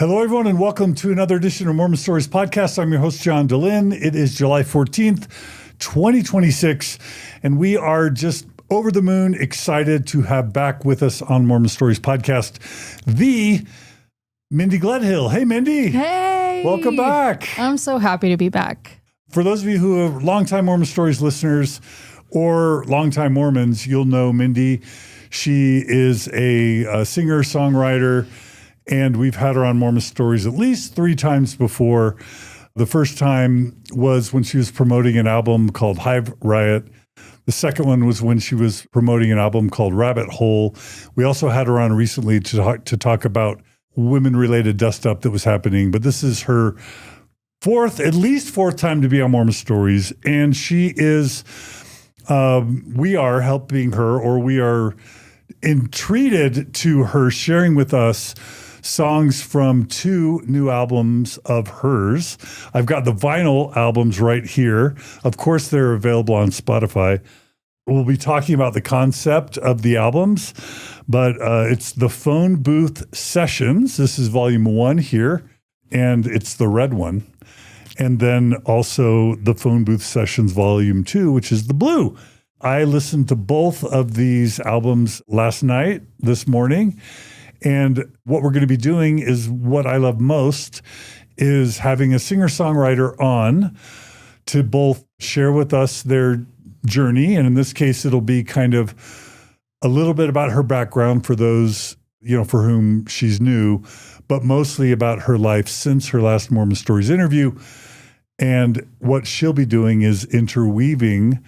Hello, everyone, and welcome to another edition of Mormon Stories podcast. I'm your host, John DeLynn. It is July 14th, 2026, and we are just over the moon excited to have back with us on Mormon Stories podcast, the Mindy Gledhill. Hey, Mindy. Hey. Welcome back. I'm so happy to be back. For those of you who are longtime Mormon Stories listeners or longtime Mormons, you'll know Mindy. She is a singer-songwriter, and we've had her on Mormon Stories at least 3 times before. The first time was when she was promoting an album called Hive Riot. The second one was when she was promoting an album called Rabbit Hole. We also had her on recently to talk about women-related dust-up that was happening. But this is her at least fourth time to be on Mormon Stories. And she is, we are helping her, or we are entreated to her sharing with us songs from 2 new albums of hers. I've got the vinyl albums right here. Of course, they're available on Spotify. We'll be talking about the concept of the albums, but it's the PhoneBooth Sessions. This is volume 1 here, and it's the red one. And then also the PhoneBooth Sessions volume 2, which is the blue. I listened to both of these albums last night, this morning. And what we're going to be doing is what I love most is having a singer-songwriter on to both share with us their journey. And in this case, it'll be kind of a little bit about her background for those, for whom she's new, but mostly about her life since her last Mormon Stories interview. And what she'll be doing is interweaving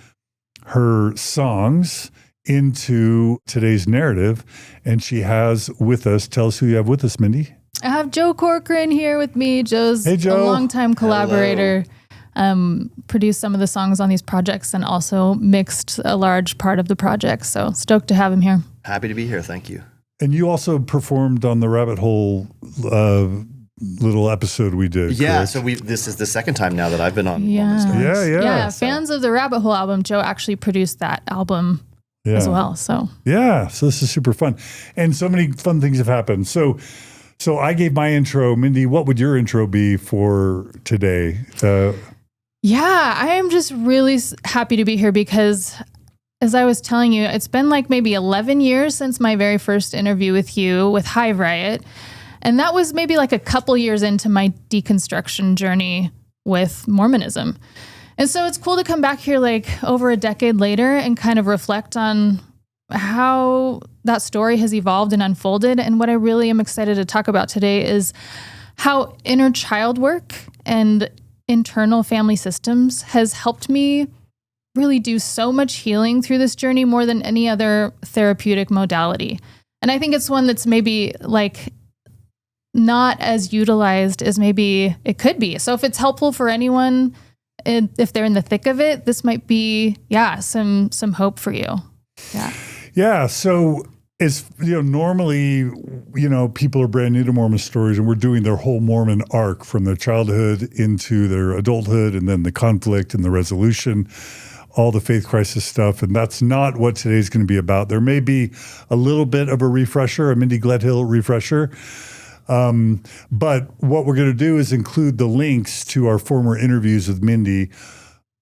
her songs into today's narrative. And she has with us, tell us who you have with us, Mindy. I have Joe Corcoran here with me. Joe's Hey, Joe. a longtime collaborator, produced some of the songs on these projects and also mixed a large part of the project. So stoked to have him here. Happy to be here. Thank you. And you also performed on the Rabbit Hole little episode we did. Yeah, correct? so this is the second time now that I've been on Yeah. Mormon Stories. Yeah. Fans of the Rabbit Hole album, Joe actually produced that album as well. So this is super fun. And so many fun things have happened. So I gave my intro. Mindy, what would your intro be for today? I am just really happy to be here because, as I was telling you, it's been like maybe 11 years since my very first interview with you with Hive Riot. And that was maybe like a couple years into my deconstruction journey with Mormonism. And so it's cool to come back here like over a decade later and kind of reflect on how that story has evolved and unfolded. And what I really am excited to talk about today is how inner child work and internal family systems has helped me really do so much healing through this journey more than any other therapeutic modality. And I think it's one that's maybe like not as utilized as maybe it could be. So if it's helpful for anyone, if they're in the thick of it, this might be, some hope for you. Yeah. So it's, normally, people are brand new to Mormon Stories and we're doing their whole Mormon arc from their childhood into their adulthood and then the conflict and the resolution, all the faith crisis stuff. And that's not what today's going to be about. There may be a little bit of a refresher, a Mindy Gledhill refresher. But what we're going to do is include the links to our former interviews with Mindy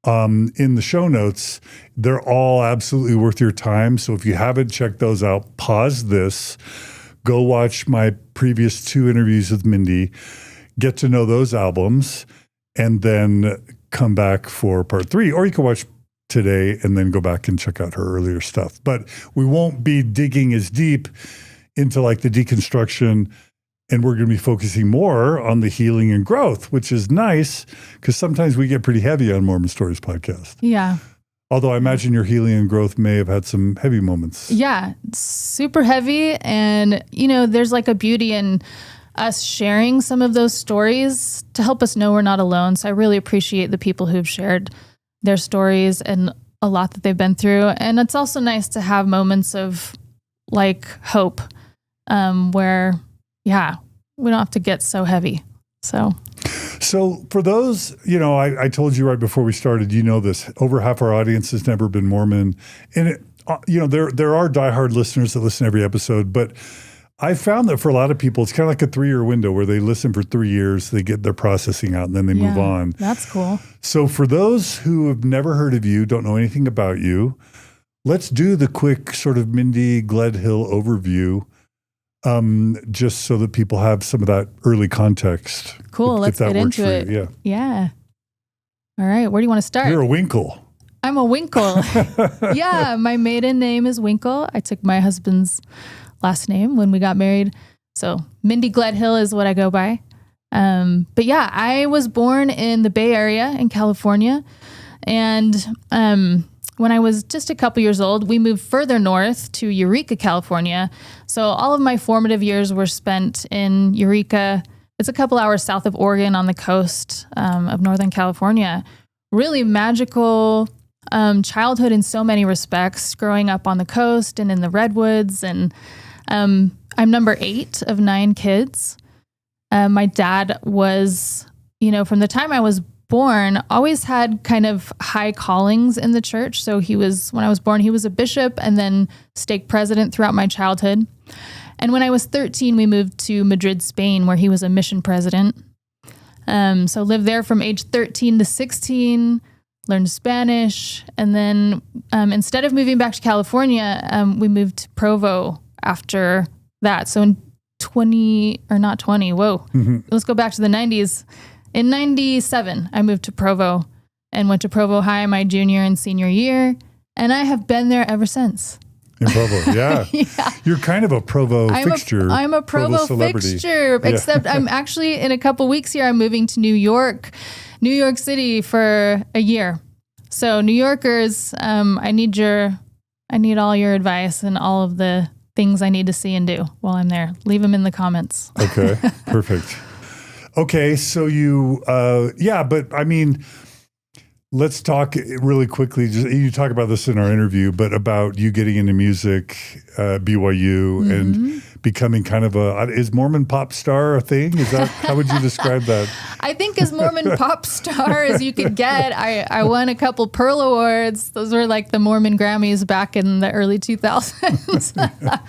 in the show notes. They're all absolutely worth your time. So if you haven't checked those out, pause this, go watch my previous 2 interviews with Mindy, get to know those albums, and then come back for part 3. Or you can watch today and then go back and check out her earlier stuff. But we won't be digging as deep into like the deconstruction. And we're going to be focusing more on the healing and growth, which is nice because sometimes we get pretty heavy on Mormon Stories podcast. Yeah. Although I imagine your healing and growth may have had some heavy moments. Yeah, super heavy. And, there's like a beauty in us sharing some of those stories to help us know we're not alone. So I really appreciate the people who've shared their stories and a lot that they've been through. And it's also nice to have moments of like hope where, we don't have to get so heavy. So for those, I told you right before we started, this, over half our audience has never been Mormon. And, there are diehard listeners that listen to every episode, but I found that for a lot of people, it's kind of like a 3-year window where they listen for 3 years, they get their processing out, and then they move on. That's cool. So for those who have never heard of you, don't know anything about you, let's do the quick sort of Mindy Gledhill overview, just so that people have some of that early context. Cool. Let's get into it. Yeah. All right. Where do you want to start? You're a Winkle. I'm a Winkle. Yeah. My maiden name is Winkle. I took my husband's last name when we got married. So Mindy Gledhill is what I go by. But yeah, I was born in the Bay Area in California. And when I was just a couple years old, we moved further north to Eureka, California. So all of my formative years were spent in Eureka. It's a couple hours south of Oregon on the coast of Northern California. Really magical childhood in so many respects, growing up on the coast and in the redwoods. And I'm number 8 of 9 kids. My dad was, from the time I was born, always had kind of high callings in the church. So when I was born, he was a bishop and then stake president throughout my childhood. And when I was 13, we moved to Madrid, Spain, where he was a mission president. So lived there from age 13 to 16, learned Spanish. And then instead of moving back to California, we moved to Provo after that. So in let's go back to the 90s. In 97, I moved to Provo and went to Provo High my junior and senior year. And I have been there ever since. In Provo, yeah. You're kind of a Provo fixture. I'm a Provo fixture, except I'm actually, in a couple weeks here, I'm moving to New York City for a year. So New Yorkers, I need all your advice and all of the things I need to see and do while I'm there. Leave them in the comments. Okay, perfect. Okay, so but I mean, let's talk really quickly. You talk about this in our interview, but about you getting into music, BYU, and becoming kind of is Mormon pop star a thing? Is that, how would you describe that? I think as Mormon pop star as you could get. I won a couple Pearl Awards. Those were like the Mormon Grammys back in the early 2000s.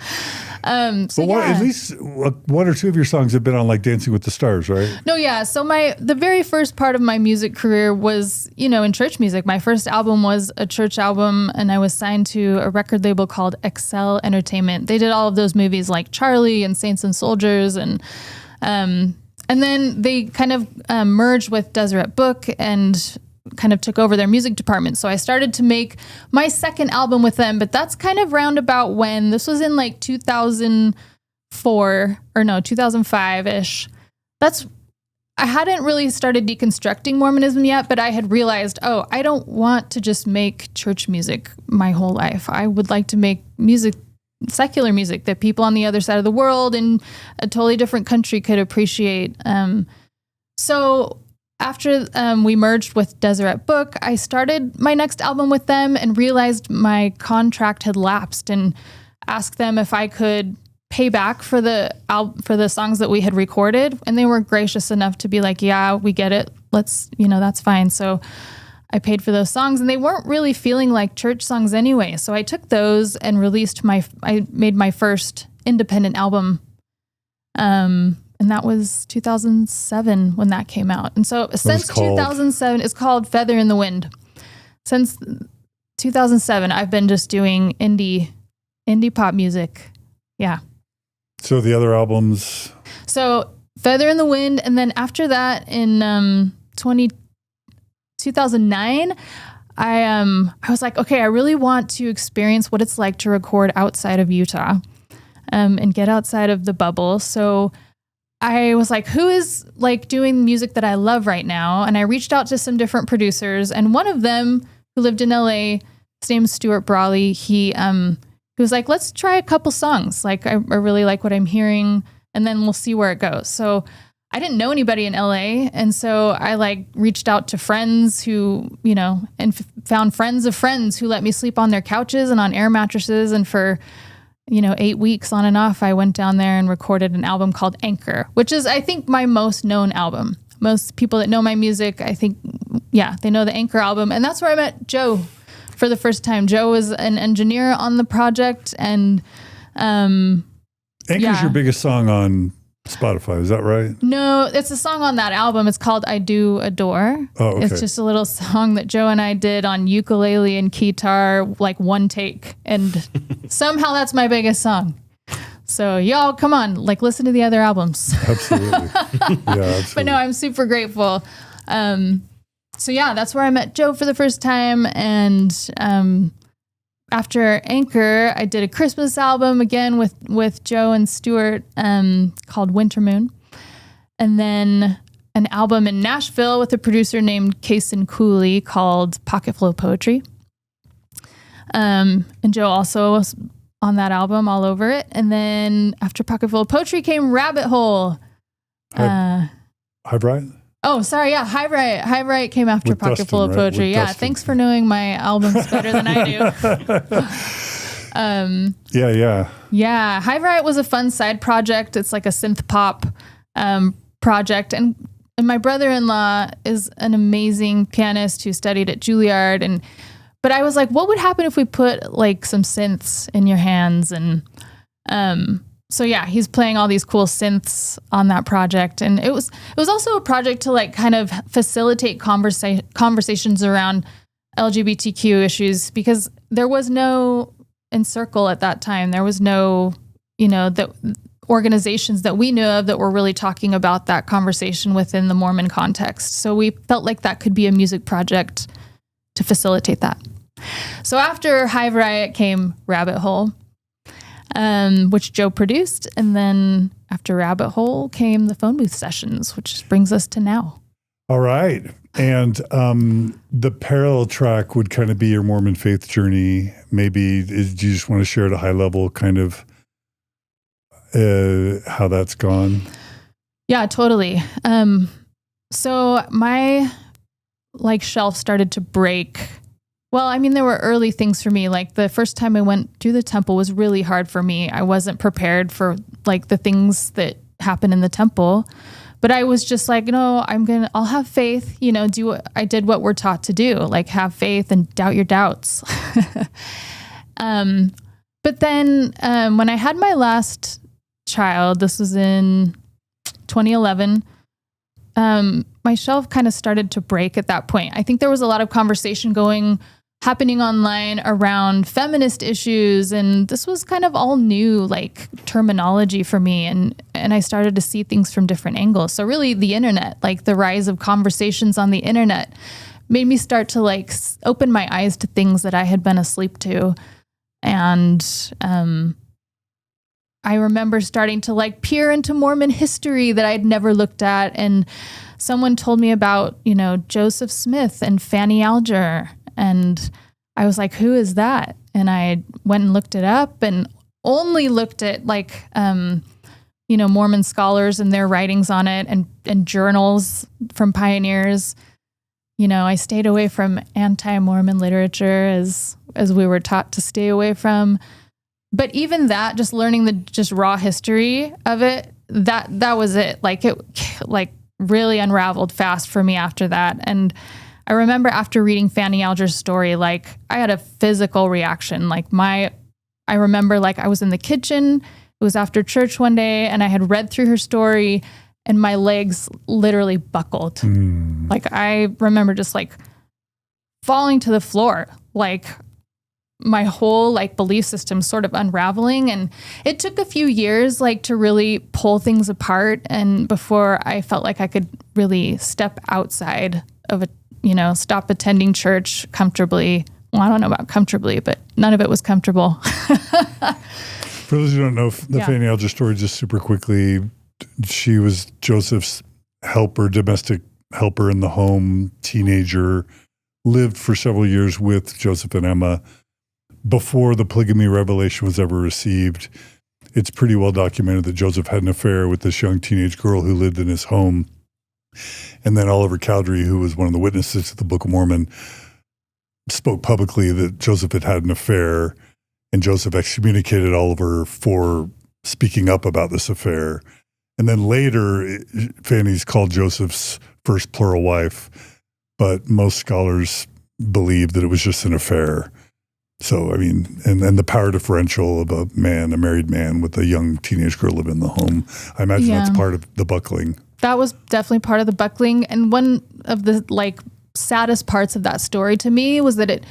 At least 1 or 2 of your songs have been on like Dancing with the Stars, right? No, yeah. So the very first part of my music career was, in church music. My first album was a church album, and I was signed to a record label called Excel Entertainment. They did all of those movies like Charlie and Saints and Soldiers, and then they kind of merged with Deseret Book and kind of took over their music department. So I started to make my second album with them, but that's kind of roundabout when this was in like 2005-ish. I hadn't really started deconstructing Mormonism yet, but I had realized, I don't want to just make church music my whole life. I would like to make music, secular music that people on the other side of the world in a totally different country could appreciate. So after we merged with Deseret Book, I started my next album with them and realized my contract had lapsed, and asked them if I could pay back for the songs that we had recorded. And they were gracious enough to be like, yeah, we get it. Let's, that's fine. So I paid for those songs, and they weren't really feeling like church songs anyway. So I took those and I made my first independent album. And that was 2007 when that came out. And so since 2007, it's called Feather in the Wind. Since 2007, I've been just doing indie pop music. Yeah. So the other albums? So Feather in the Wind. And then after that in 2009, I was like, okay, I really want to experience what it's like to record outside of Utah and get outside of the bubble. So I was like, who is like doing music that I love right now? And I reached out to some different producers, and one of them who lived in LA, his name's Stuart Brawley. He was like, let's try a couple songs. Like, I really like what I'm hearing, and then we'll see where it goes. So I didn't know anybody in LA. And so I like reached out to friends who, and found friends of friends who let me sleep on their couches and on air mattresses. And for 8 weeks on and off, I went down there and recorded an album called Anchor, which is, I think, my most known album. Most people that know my music, I think, they know the Anchor album. And that's where I met Joe for the first time. Joe was an engineer on the project, and Anchor's your biggest song on Spotify, is that right? No, it's a song on that album. It's called I Do Adore. Oh, okay. It's just a little song that Joe and I did on ukulele and guitar, like one take. And somehow that's my biggest song. So y'all, come on, like listen to the other albums. Absolutely. Yeah, absolutely. But no, I'm super grateful. So yeah, that's where I met Joe for the first time. And after Anchor, I did a Christmas album again with Joe and Stuart called Winter Moon. And then an album in Nashville with a producer named Kason Cooley called Pocket Full of Poetry. And Joe also was on that album, all over it. And then after Pocket Full of Poetry came Rabbit Hole. High Bright? Oh, sorry. Yeah. High Right came after With Pocket Dustin, Full of right? Poetry. With Yeah. Dustin. Thanks for knowing my albums better than I do. Yeah. Yeah. High Right was a fun side project. It's like a synth pop project. And my brother-in-law is an amazing pianist who studied at Juilliard. But I was like, what would happen if we put like some synths in your hands? And so yeah, he's playing all these cool synths on that project. And it was also a project to like kind of facilitate conversations around LGBTQ issues, because there was no Encircle at that time. There was no, the organizations that we knew of that were really talking about that conversation within the Mormon context. So we felt like that could be a music project to facilitate that. So after Hive Riot came Rabbit Hole, which Joe produced. And then after Rabbit Hole came the Phone Booth Sessions, which brings us to now. All right. And the parallel track would kind of be your Mormon faith journey. Maybe do you just want to share at a high level kind of how that's gone? Yeah, totally. So my shelf started to break. Well, I mean, there were early things for me. Like the first time I went to the temple was really hard for me. I wasn't prepared for like the things that happen in the temple, but I was just like, no, I'll have faith, I did what we're taught to do, like have faith and doubt your doubts. But then when I had my last child, this was in 2011, my shelf kind of started to break at that point. I think there was a lot of conversation happening online around feminist issues. And this was kind of all new, like terminology for me. And I started to see things from different angles. So really the internet, like the rise of conversations on the internet made me start to like open my eyes to things that I had been asleep to. And, I remember starting to like peer into Mormon history that I'd never looked at. And someone told me about, Joseph Smith and Fanny Alger. And I was like, who is that? And I went and looked it up and only looked at like, Mormon scholars and their writings on it and journals from pioneers. I stayed away from anti-Mormon literature as we were taught to stay away from. But even that, just learning the just raw history of it, that was it. Like it really unraveled fast for me after that. And I remember after reading Fanny Alger's story, like I had a physical reaction. I remember like I was in the kitchen. It was after church one day and I had read through her story and my legs literally buckled. Like I remember just like falling to the floor, like my whole like belief system sort of unraveling. And it took a few years like to really pull things apart. And before I felt like I could really step outside of stop attending church comfortably. Well, I don't know about comfortably, but none of it was comfortable. For those who don't know the Fanny Alger story, just super quickly, she was Joseph's domestic helper in the home, teenager, lived for several years with Joseph and Emma. Before the polygamy revelation was ever received, it's pretty well documented that Joseph had an affair with this young teenage girl who lived in his home. And then Oliver Cowdery, who was one of the witnesses to the Book of Mormon, spoke publicly that Joseph had an affair, and Joseph excommunicated Oliver for speaking up about this affair. And then later, Fanny's called Joseph's first plural wife, but most scholars believe that it was just an affair. So, I mean, and the power differential of a married man with a young teenage girl living in the home. I imagine that's part of the buckling. That was definitely part of the buckling. And one of the saddest parts of that story to me was that it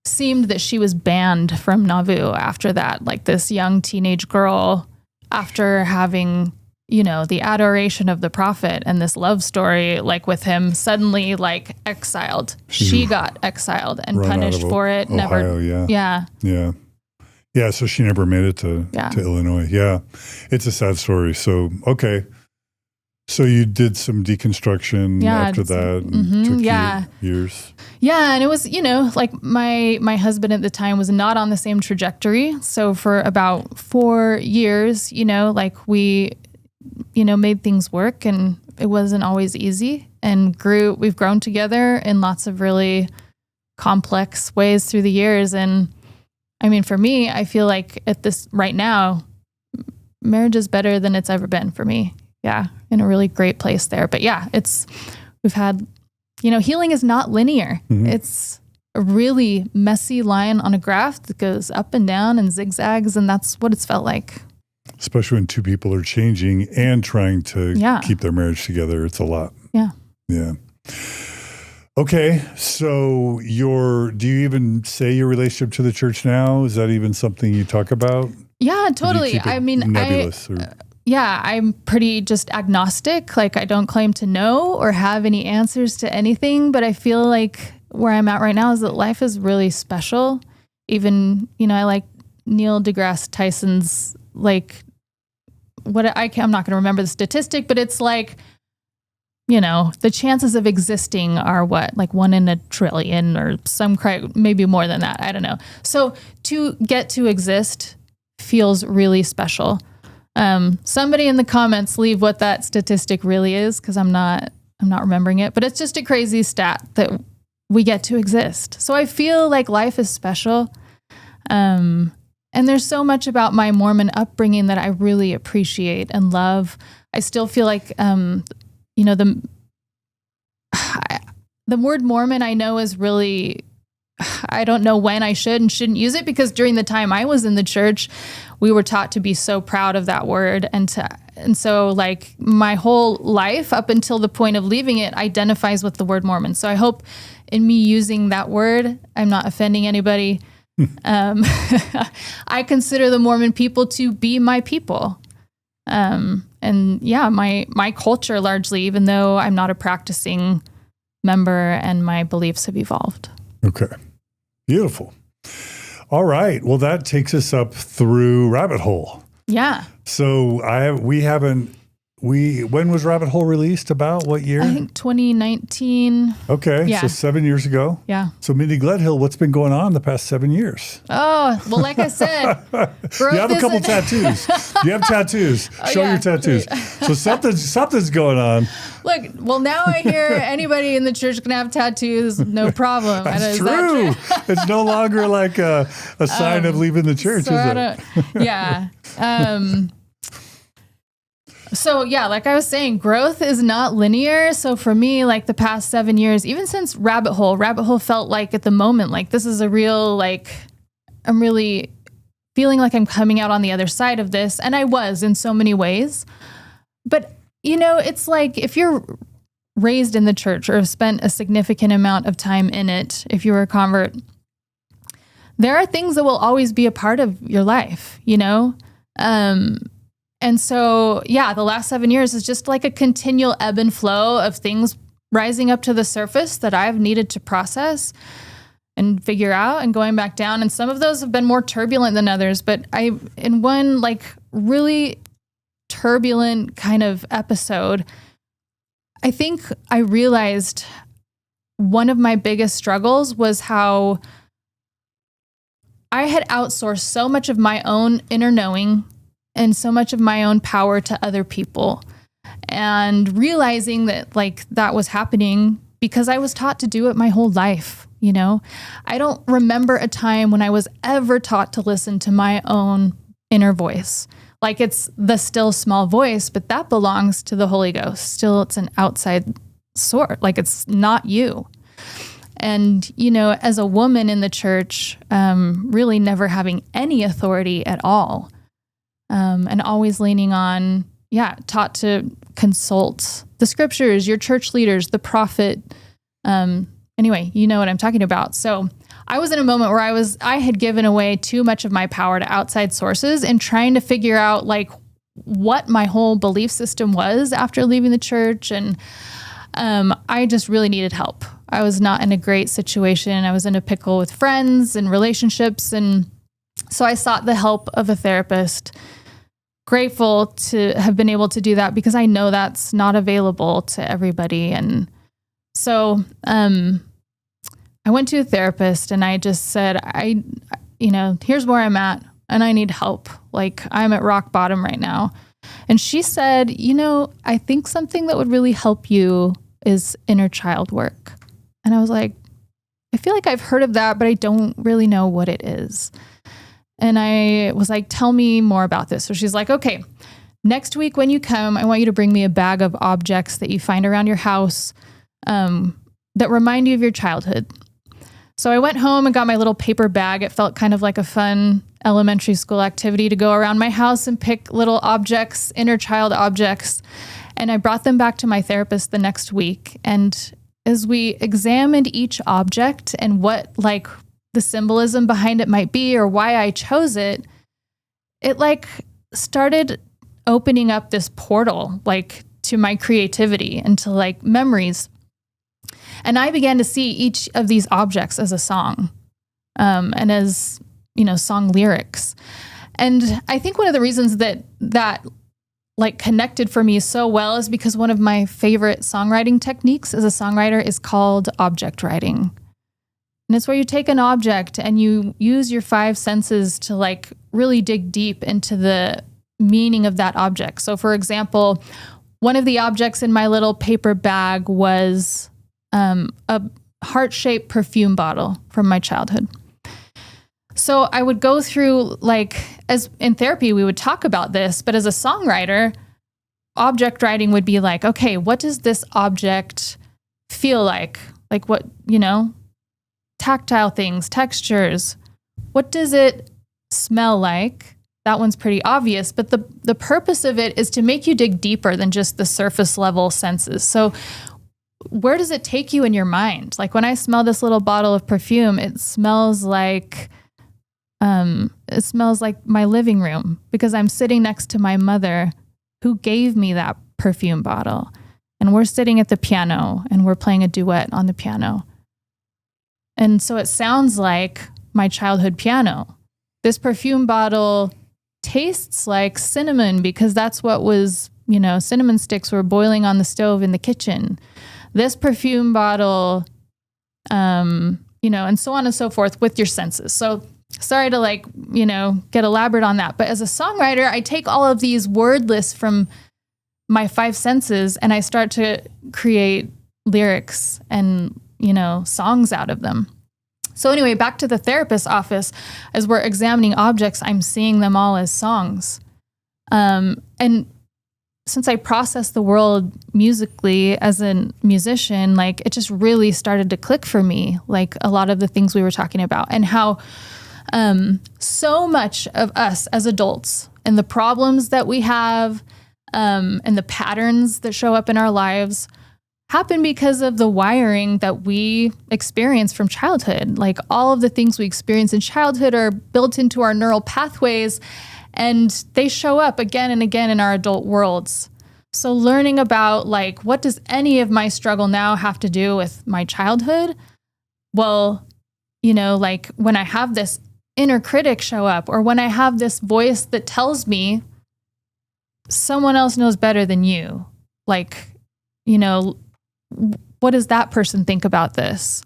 seemed that she was banned from Nauvoo after that. Like this young teenage girl, after having, the adoration of the prophet and this love story, with him, suddenly exiled. She got exiled and punished for it. Ohio, Yeah. So she never made it to Illinois. Yeah. It's a sad story. So, okay. So you did some deconstruction after that. And took years. Yeah. And it was, my husband at the time was not on the same trajectory. So for about 4 years, we, made things work, and it wasn't always easy, and we've grown together in lots of really complex ways through the years. And I mean, for me, I feel like at this right now, marriage is better than it's ever been for me. Yeah. In a really great place there. But yeah, we've had, healing is not linear. Mm-hmm. It's a really messy line on a graph that goes up and down and zigzags. And that's what it's felt like. Especially when two people are changing and trying to keep their marriage together. It's a lot. Yeah. Yeah. Okay. So do you even say your relationship to the church now? Is that even something you talk about? Yeah, totally. I mean, nebulous I'm pretty just agnostic. I don't claim to know or have any answers to anything, but I feel like where I'm at right now is that life is really special. Even, I like Neil deGrasse Tyson's, I'm not going to remember the statistic, but it's the chances of existing are what, 1 in a trillion or maybe more than that. I don't know. So to get to exist feels really special. Somebody in the comments leave what that statistic really is, because I'm not remembering it, but it's just a crazy stat that we get to exist. So I feel like life is special. And there's so much about my Mormon upbringing that I really appreciate and love. I still feel like, the word Mormon I know is really, I don't know when I should and shouldn't use it, because during the time I was in the church, we were taught to be so proud of that word. And so my whole life up until the point of leaving it identifies with the word Mormon. So I hope in me using that word, I'm not offending anybody. I consider the Mormon people to be my people. My culture largely, even though I'm not a practicing member and my beliefs have evolved. Okay. Beautiful. All right. Well, that takes us up through Rabbit Hole. Yeah. So when was Rabbit Hole released? About what year? I think 2019. Okay. Yeah. So 7 years ago. Yeah. So Mindy Gledhill, what's been going on the past 7 years? Oh, well, like I said, you have a couple tattoos. You have tattoos. Show your tattoos. So something's going on. Look, well, now I hear anybody in the church can have tattoos, no problem. That's true. It's no longer like a sign of leaving the church, is it? Yeah. So yeah, like I was saying, growth is not linear. So for me, the past 7 years, even since Rabbit Hole felt like at the moment, this is a real, I'm really feeling like I'm coming out on the other side of this. And I was in so many ways. But, it's if you're raised in the church or have spent a significant amount of time in it, if you're a convert, there are things that will always be a part of your life, And so, the last 7 years is just a continual ebb and flow of things rising up to the surface that I've needed to process and figure out and going back down. And some of those have been more turbulent than others. But in one really turbulent kind of episode, I think I realized one of my biggest struggles was how I had outsourced so much of my own inner knowing and so much of my own power to other people, and realizing that that was happening because I was taught to do it my whole life. I don't remember a time when I was ever taught to listen to my own inner voice. It's the still small voice, but that belongs to the Holy Ghost. Still, it's an outside source. It's not you. And, as a woman in the church, really never having any authority at all, and always leaning on, taught to consult the scriptures, your church leaders, the prophet. Anyway, you know what I'm talking about. So I was in a moment where I had given away too much of my power to outside sources and trying to figure out what my whole belief system was after leaving the church. And I just really needed help. I was not in a great situation. I was in a pickle with friends and relationships. And so I sought the help of a therapist. Grateful to have been able to do that because I know that's not available to everybody. And so I went to a therapist and I just said, here's where I'm at and I need help. I'm at rock bottom right now. And she said, I think something that would really help you is inner child work. And I was like, I feel like I've heard of that, but I don't really know what it is. And I was like, tell me more about this. So she's like, okay, next week when you come, I want you to bring me a bag of objects that you find around your house that remind you of your childhood. So I went home and got my little paper bag. It felt kind of like a fun elementary school activity to go around my house and pick little objects, inner child objects. And I brought them back to my therapist the next week. And as we examined each object and what the symbolism behind it might be or why I chose it, it started opening up this portal to my creativity and to memories. And I began to see each of these objects as a song, and as, song lyrics. And I think one of the reasons that connected for me so well is because one of my favorite songwriting techniques as a songwriter is called object writing. And it's where you take an object and you use your five senses to really dig deep into the meaning of that object. So for example, one of the objects in my little paper bag was a heart-shaped perfume bottle from my childhood. So I would go through, as in therapy, we would talk about this, but as a songwriter, object writing would be okay, what does this object feel like? What, tactile things, textures. What does it smell like? That one's pretty obvious, but the purpose of it is to make you dig deeper than just the surface level senses. So where does it take you in your mind? When I smell this little bottle of perfume, it smells like my living room because I'm sitting next to my mother who gave me that perfume bottle. And we're sitting at the piano and we're playing a duet on the piano. And so it sounds like my childhood piano. This perfume bottle tastes like cinnamon because that's what was, cinnamon sticks were boiling on the stove in the kitchen. This perfume bottle, and so on and so forth with your senses. So sorry to get elaborate on that. But as a songwriter, I take all of these word lists from my five senses and I start to create lyrics and, songs out of them. So anyway, back to the therapist's office, as we're examining objects, I'm seeing them all as songs. And since I processed the world musically as a musician, it just really started to click for me, a lot of the things we were talking about and how so much of us as adults and the problems that we have and the patterns that show up in our lives happen because of the wiring that we experience from childhood. All of the things we experience in childhood are built into our neural pathways and they show up again and again in our adult worlds. So learning about what does any of my struggle now have to do with my childhood? Well, when I have this inner critic show up or when I have this voice that tells me someone else knows better than you, what does that person think about this?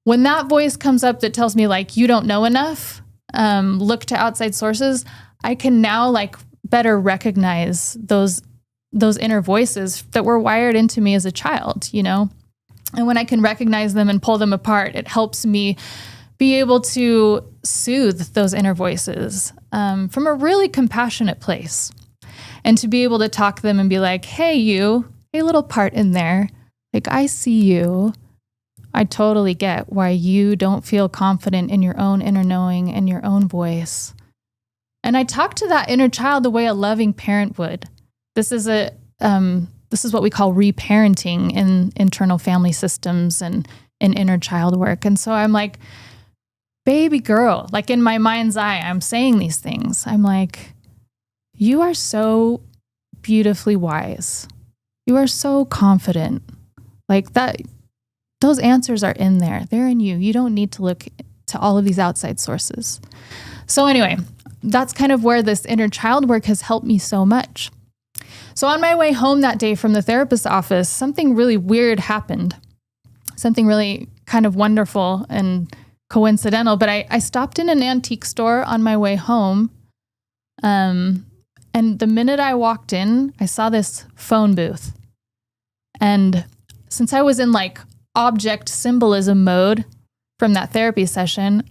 When that voice comes up that tells me you don't know enough, look to outside sources, I can now better recognize those inner voices that were wired into me as a child, And when I can recognize them and pull them apart, it helps me be able to soothe those inner voices from a really compassionate place. And to be able to talk to them and be hey, you, hey, little part in there. I see you. I totally get why you don't feel confident in your own inner knowing and your own voice. And I talk to that inner child the way a loving parent would. This is what we call reparenting in internal family systems and in inner child work. And so I'm like, baby girl, like in my mind's eye, I'm saying these things. I'm like, you are so beautifully wise. You are so confident. Like that, those answers are in there. They're in you. You don't need to look to all of these outside sources. So anyway, that's kind of where this inner child work has helped me so much. So on my way home that day from the therapist's office, something really weird happened. Something really kind of wonderful and coincidental. But I stopped in an antique store on my way home. And the minute I walked in, I saw this phone booth. And since I was in like object symbolism mode from that therapy session,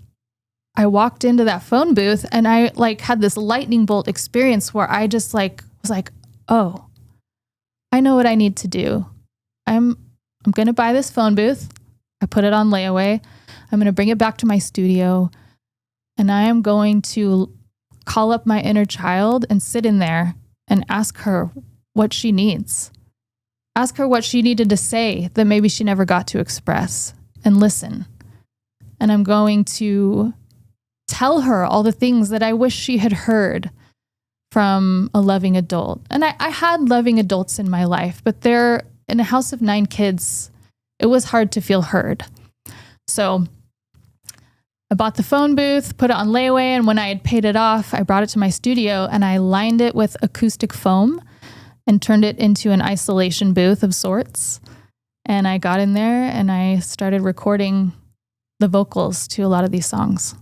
I walked into that phone booth and I like had this lightning bolt experience where I just like was like, oh, I know what I need to do. I'm going to buy this phone booth. I put it on layaway. I'm going to bring it back to my studio and I am going to call up my inner child and sit in there and ask her what she needs. Ask her what she needed to say that maybe she never got to express, and listen. And I'm going to tell her all the things that I wish she had heard from a loving adult. And I had loving adults in my life, but they're in a house of 9 kids. It was hard to feel heard. So I bought the phone booth, put it on layaway, and when I had paid it off, I brought it to my studio and I lined it with acoustic foam and turned it into an isolation booth of sorts. And I got in there and I started recording the vocals to a lot of these songs.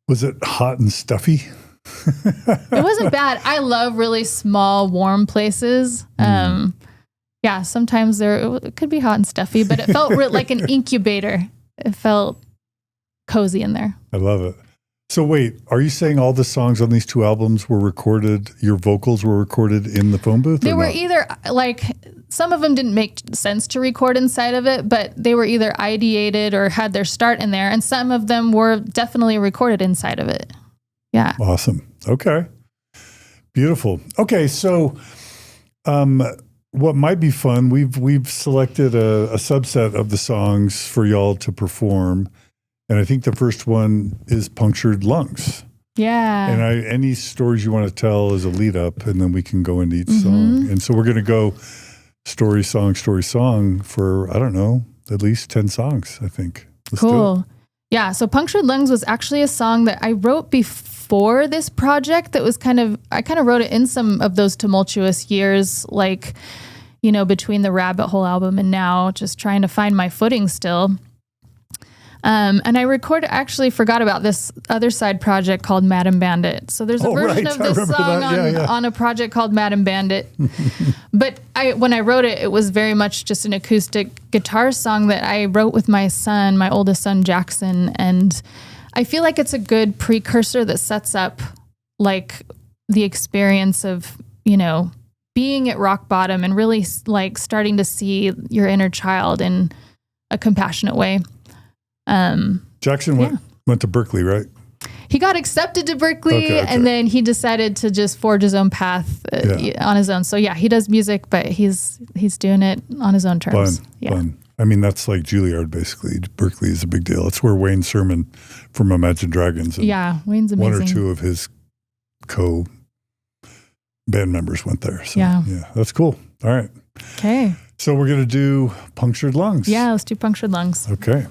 Was it hot and stuffy? It wasn't bad. I love really small, warm places. Yeah, sometimes it could be hot and stuffy, but it felt like an incubator. It felt cozy in there. I love it. So wait, are you saying all the songs on these 2 albums were recorded, your vocals were recorded in the phone booth? They were either like, some of them didn't make sense to record inside of it, but they were either ideated or had their start in there. And some of them were definitely recorded inside of it. Yeah. Awesome. Okay. Beautiful. Okay. So, what might be fun, we've selected a subset of the songs for y'all to perform. And I think the first one is Punctured Lungs. Yeah. And any stories you want to tell as a lead up, and then we can go into each song. And so we're going to go story, song for, I don't know, at least 10 songs, I think. Let's cool. do it. Yeah. So Punctured Lungs was actually a song that I wrote before this project that was I kind of wrote it in some of those tumultuous years, like, you know, between the Rabbit Hole album and now, just trying to find my footing still. And I actually forgot about this other side project called Madam Bandit. So there's a version of this song on a project called Madam Bandit. But when I wrote it, it was very much just an acoustic guitar song that I wrote with my son, my oldest son, Jackson. And I feel like it's a good precursor that sets up like the experience of, you know, being at rock bottom and really like starting to see your inner child in a compassionate way. Jackson went to Berkeley, right? He got accepted to Berkeley, and then he decided to just forge his own path on his own. So yeah, he does music, but he's doing it on his own terms. Fun. I mean, that's like Juilliard, basically. Berkeley is a big deal. It's where Wayne Sermon from Imagine Dragons and Wayne's amazing. 1 or 2 of his co-band members went there. So yeah, that's cool. All right. Okay. So we're going to do Punctured Lungs. Yeah, let's do Punctured Lungs. Okay.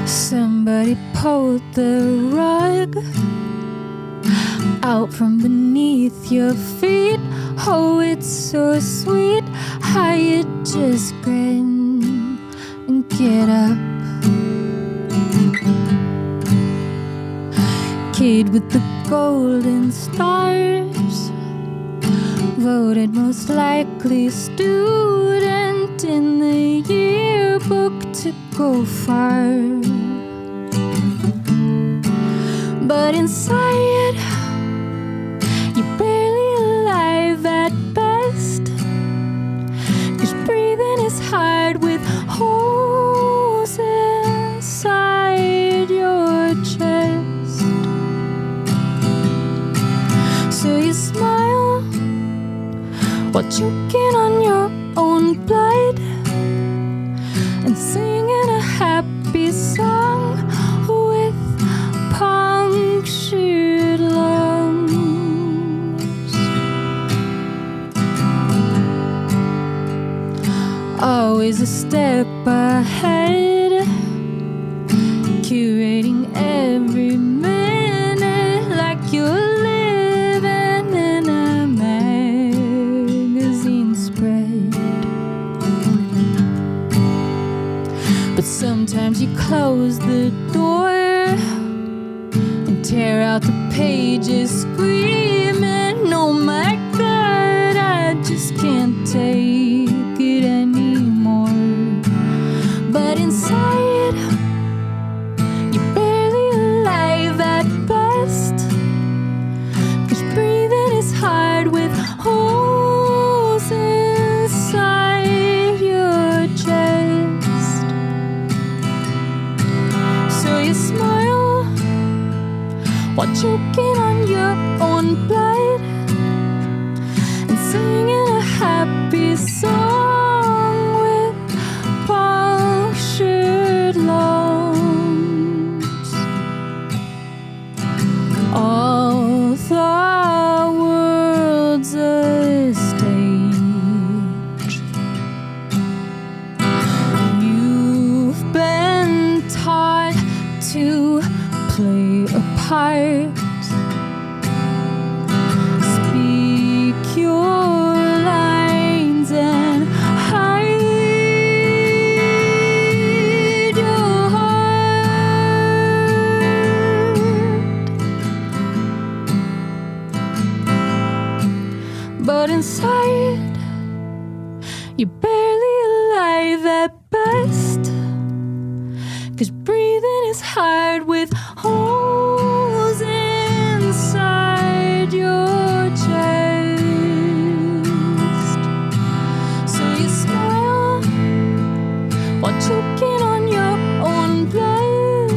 Somebody pulled the rug out from beneath your feet. Oh, it's so sweet how you just grin and get up. Kid with the golden stars voted most likely student in the yearbook to go far. But inside, you're barely alive at best, 'cause breathing is hard with holes inside your chest. So you smile while choking on your own blood and singing a happy song with punctured lungs. Always a step ahead, curating every minute like you're living in a magazine spread. But sometimes you close the door and tear out the pages screaming, oh my God, I just can't take it anymore. But inside, you're barely alive at best, 'cause breathing is hard with holes inside your chest. So you smile while choking on your own blood and singing a happy song with punctured lungs. All the world's a stage. You've been taught to play a part. Speak your lines and hide your heart. But inside, you're barely alive at best, 'cause breathing is hard with holes inside your chest. So you smile while choking on your own blood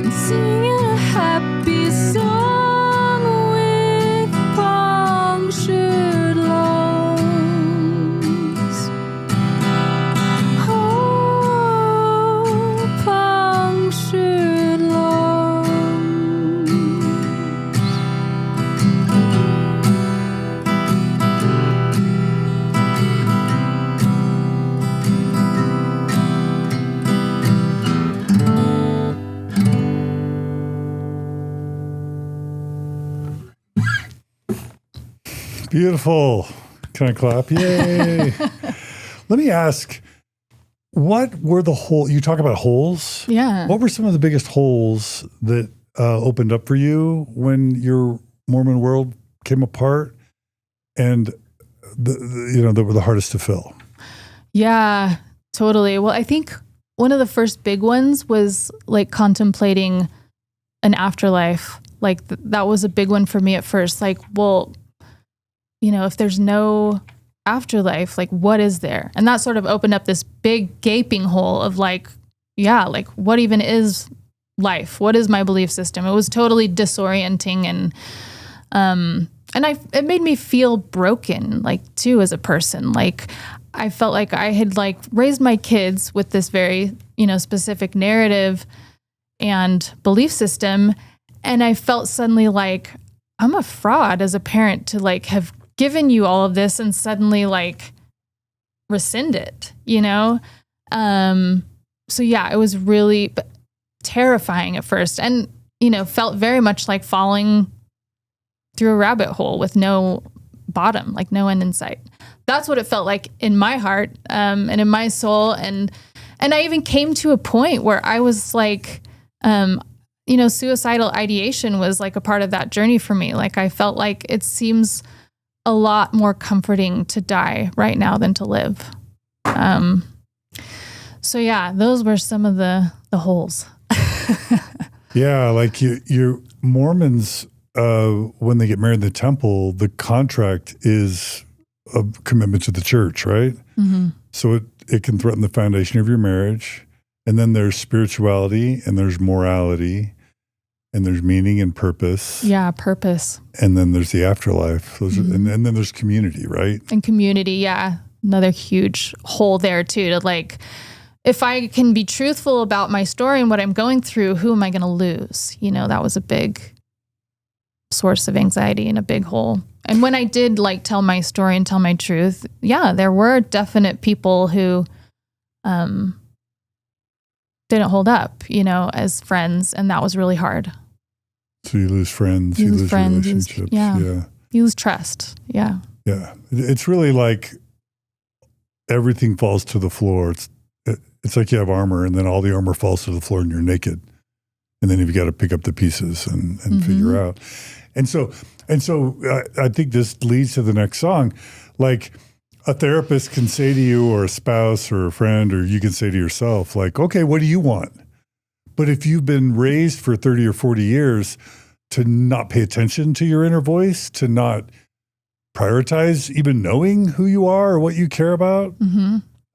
and singing a happy song with punctured lungs. Oh, punctured lungs. Beautiful. Can I clap? Yay. Let me ask, what were the holes? You talk about holes. Yeah. What were some of the biggest holes that opened up for you when your Mormon world came apart, and that were the hardest to fill? Yeah, totally. Well, I think one of the first big ones was like contemplating an afterlife. Like that was a big one for me at first. Like, well, if there's no afterlife, like what is there? And that sort of opened up this big gaping hole of like, what even is life? What is my belief system? It was totally disorienting, and it made me feel broken, like too, as a person. Like I felt like I had like raised my kids with this very, specific narrative and belief system. And I felt suddenly like I'm a fraud as a parent to like have given you all of this and suddenly like rescind it, So yeah, it was really terrifying at first, and, felt very much like falling through a rabbit hole with no bottom, like no end in sight. That's what it felt like in my heart, and in my soul. And I even came to a point where I was like, suicidal ideation was like a part of that journey for me. Like I felt like it seems a lot more comforting to die right now than to live. So yeah, those were some of the holes. Yeah, like you Mormons, when they get married in the temple, the contract is a commitment to the church, right? Mm-hmm. So it can threaten the foundation of your marriage. And then there's spirituality, and there's morality, and there's meaning and purpose. Yeah, purpose. And then there's the afterlife. And then there's community, right? And community, yeah. Another huge hole there too, to like, if I can be truthful about my story and what I'm going through, who am I going to lose? You know, that was a big source of anxiety and a big hole. And when I did like tell my story and tell my truth, yeah, there were definite people who didn't hold up, you know, as friends. And that was really hard. So you lose friends, you lose relationships. You lose trust. Yeah. Yeah. It's really like everything falls to the floor. It's like you have armor, and then all the armor falls to the floor and you're naked. And then you've got to pick up the pieces and figure out. And so I think this leads to the next song. Like a therapist can say to you, or a spouse or a friend, or you can say to yourself, like, okay, what do you want? But if you've been raised for 30 or 40 years to not pay attention to your inner voice, to not prioritize even knowing who you are or what you care about,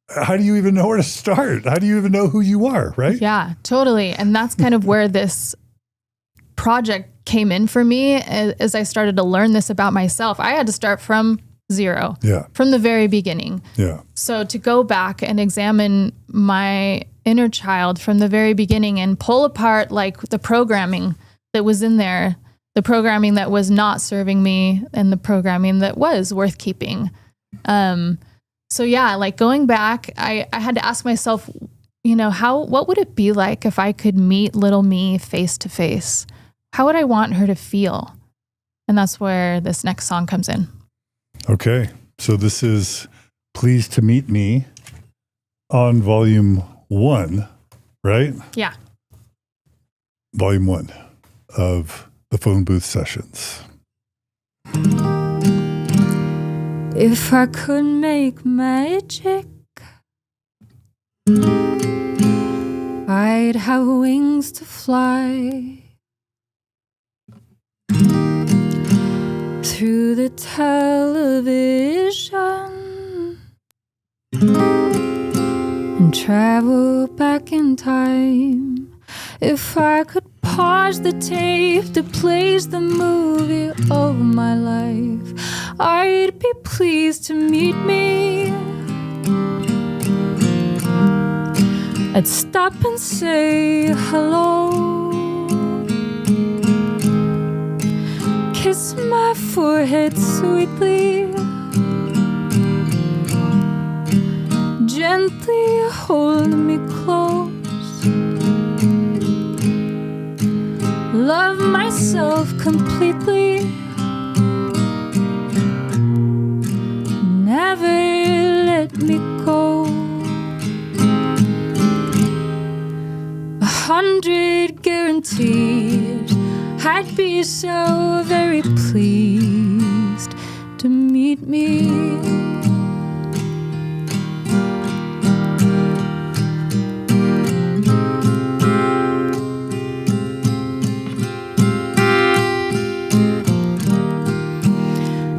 how do you even know where to start? How do you even know who you are, right? Yeah, totally. And that's kind of where this project came in for me as I started to learn this about myself. I had to start from zero, from the very beginning. Yeah. So to go back and examine my inner child from the very beginning and pull apart like the programming that was in there, the programming that was not serving me and the programming that was worth keeping. So yeah, like going back, I had to ask myself, you know, what would it be like if I could meet little me face to face? How would I want her to feel? And that's where this next song comes in. Okay. So this is Pleased to Meet Me on volume 1, right? Yeah. Volume 1 of the PhoneBooth Sessions. If I could make magic, I'd have wings to fly through the television and travel back in time. If I could pause the tape that plays the movie of my life, I'd be pleased to meet me. I'd stop and say hello, kiss my forehead sweetly, gently hold me close, love myself completely, never let me go. 100 guarantees, I'd be so very pleased to meet me.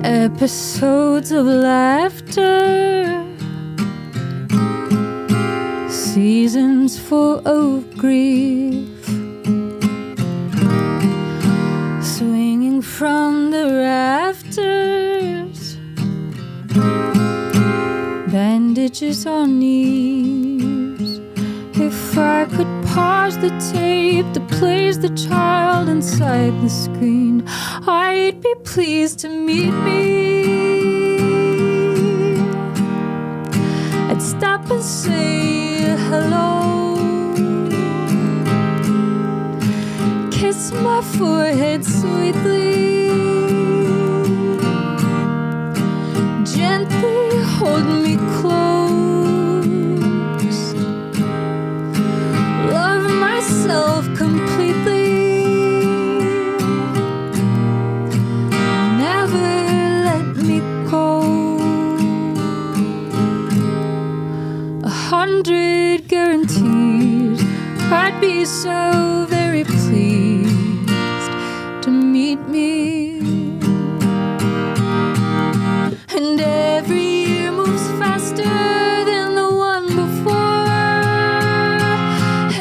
Episodes of laughter, seasons full of grief, swinging from the rafters, bandages on knees. If I could pause the tape that plays the child inside the screen, I'd be pleased to meet me. I'd stop and say hello, kiss my forehead sweetly, gently hold me close, love myself completely, never let me be so very pleased to meet me. And every year moves faster than the one before,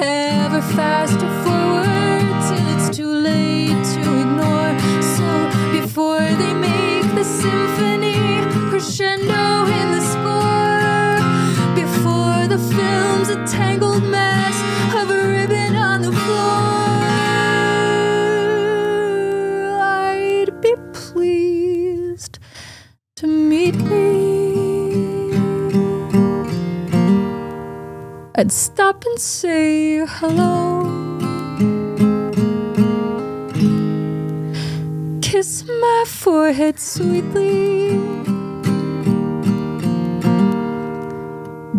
ever faster forward till it's too late to ignore. So before they make the symphony crescendo in the score, before the film's a tangled mess of a ribbon on the floor, I'd be pleased to meet me. I'd stop and say hello, kiss my forehead sweetly,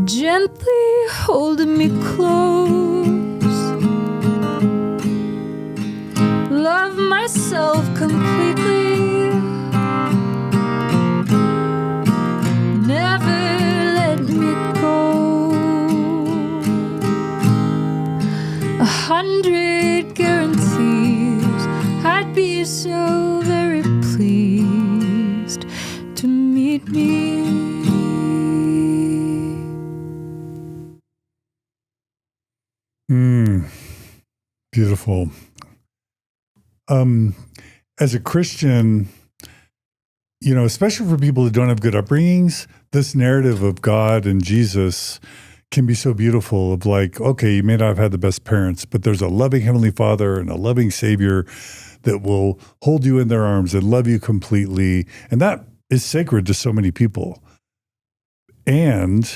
gently hold me close, love myself completely, never let me go. 100 guarantees I'd be so very pleased to meet me. Beautiful. As a Christian, you know, especially for people who don't have good upbringings, this narrative of God and Jesus can be so beautiful of like, okay, you may not have had the best parents, but there's a loving Heavenly Father and a loving Savior that will hold you in their arms and love you completely. And that is sacred to so many people. And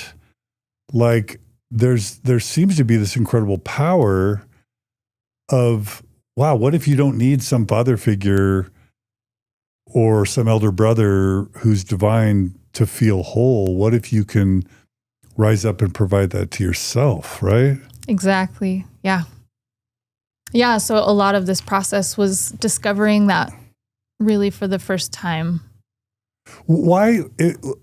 like, there seems to be this incredible power of, wow, what if you don't need some father figure or some elder brother who's divine to feel whole? What if you can rise up and provide that to yourself, right? Exactly. Yeah. Yeah. So a lot of this process was discovering that really for the first time. Why,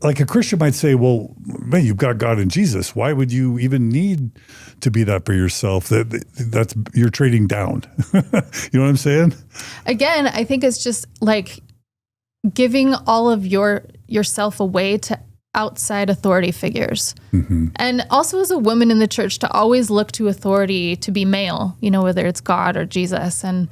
like a Christian might say, well, man, you've got God and Jesus. Why would you even need to be that for yourself? That's you're trading down. You know what I'm saying? Again, I think it's just like giving all of yourself away to outside authority figures. Mm-hmm. And also as a woman in the church to always look to authority to be male, you know, whether it's God or Jesus. And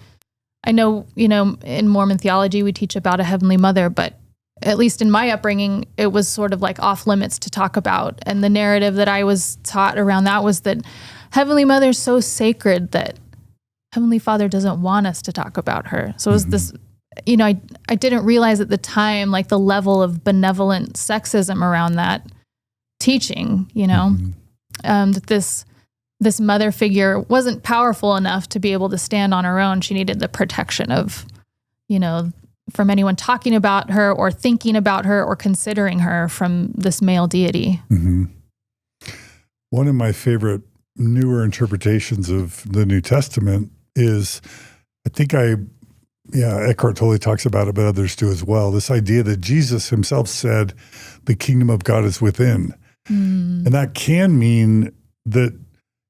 I know, you know, in Mormon theology, we teach about a heavenly mother, but at least in my upbringing, it was sort of like off limits to talk about. And the narrative that I was taught around that was that Heavenly Mother is so sacred that Heavenly Father doesn't want us to talk about her. So it was this, you know, I didn't realize at the time, like the level of benevolent sexism around that teaching, you know, that this mother figure wasn't powerful enough to be able to stand on her own. She needed the protection of, you know, from anyone talking about her or thinking about her or considering her from this male deity. Mm-hmm. One of my favorite newer interpretations of the New Testament is, I think Eckhart totally talks about it, but others do as well. This idea that Jesus himself said, the kingdom of God is within. And that can mean that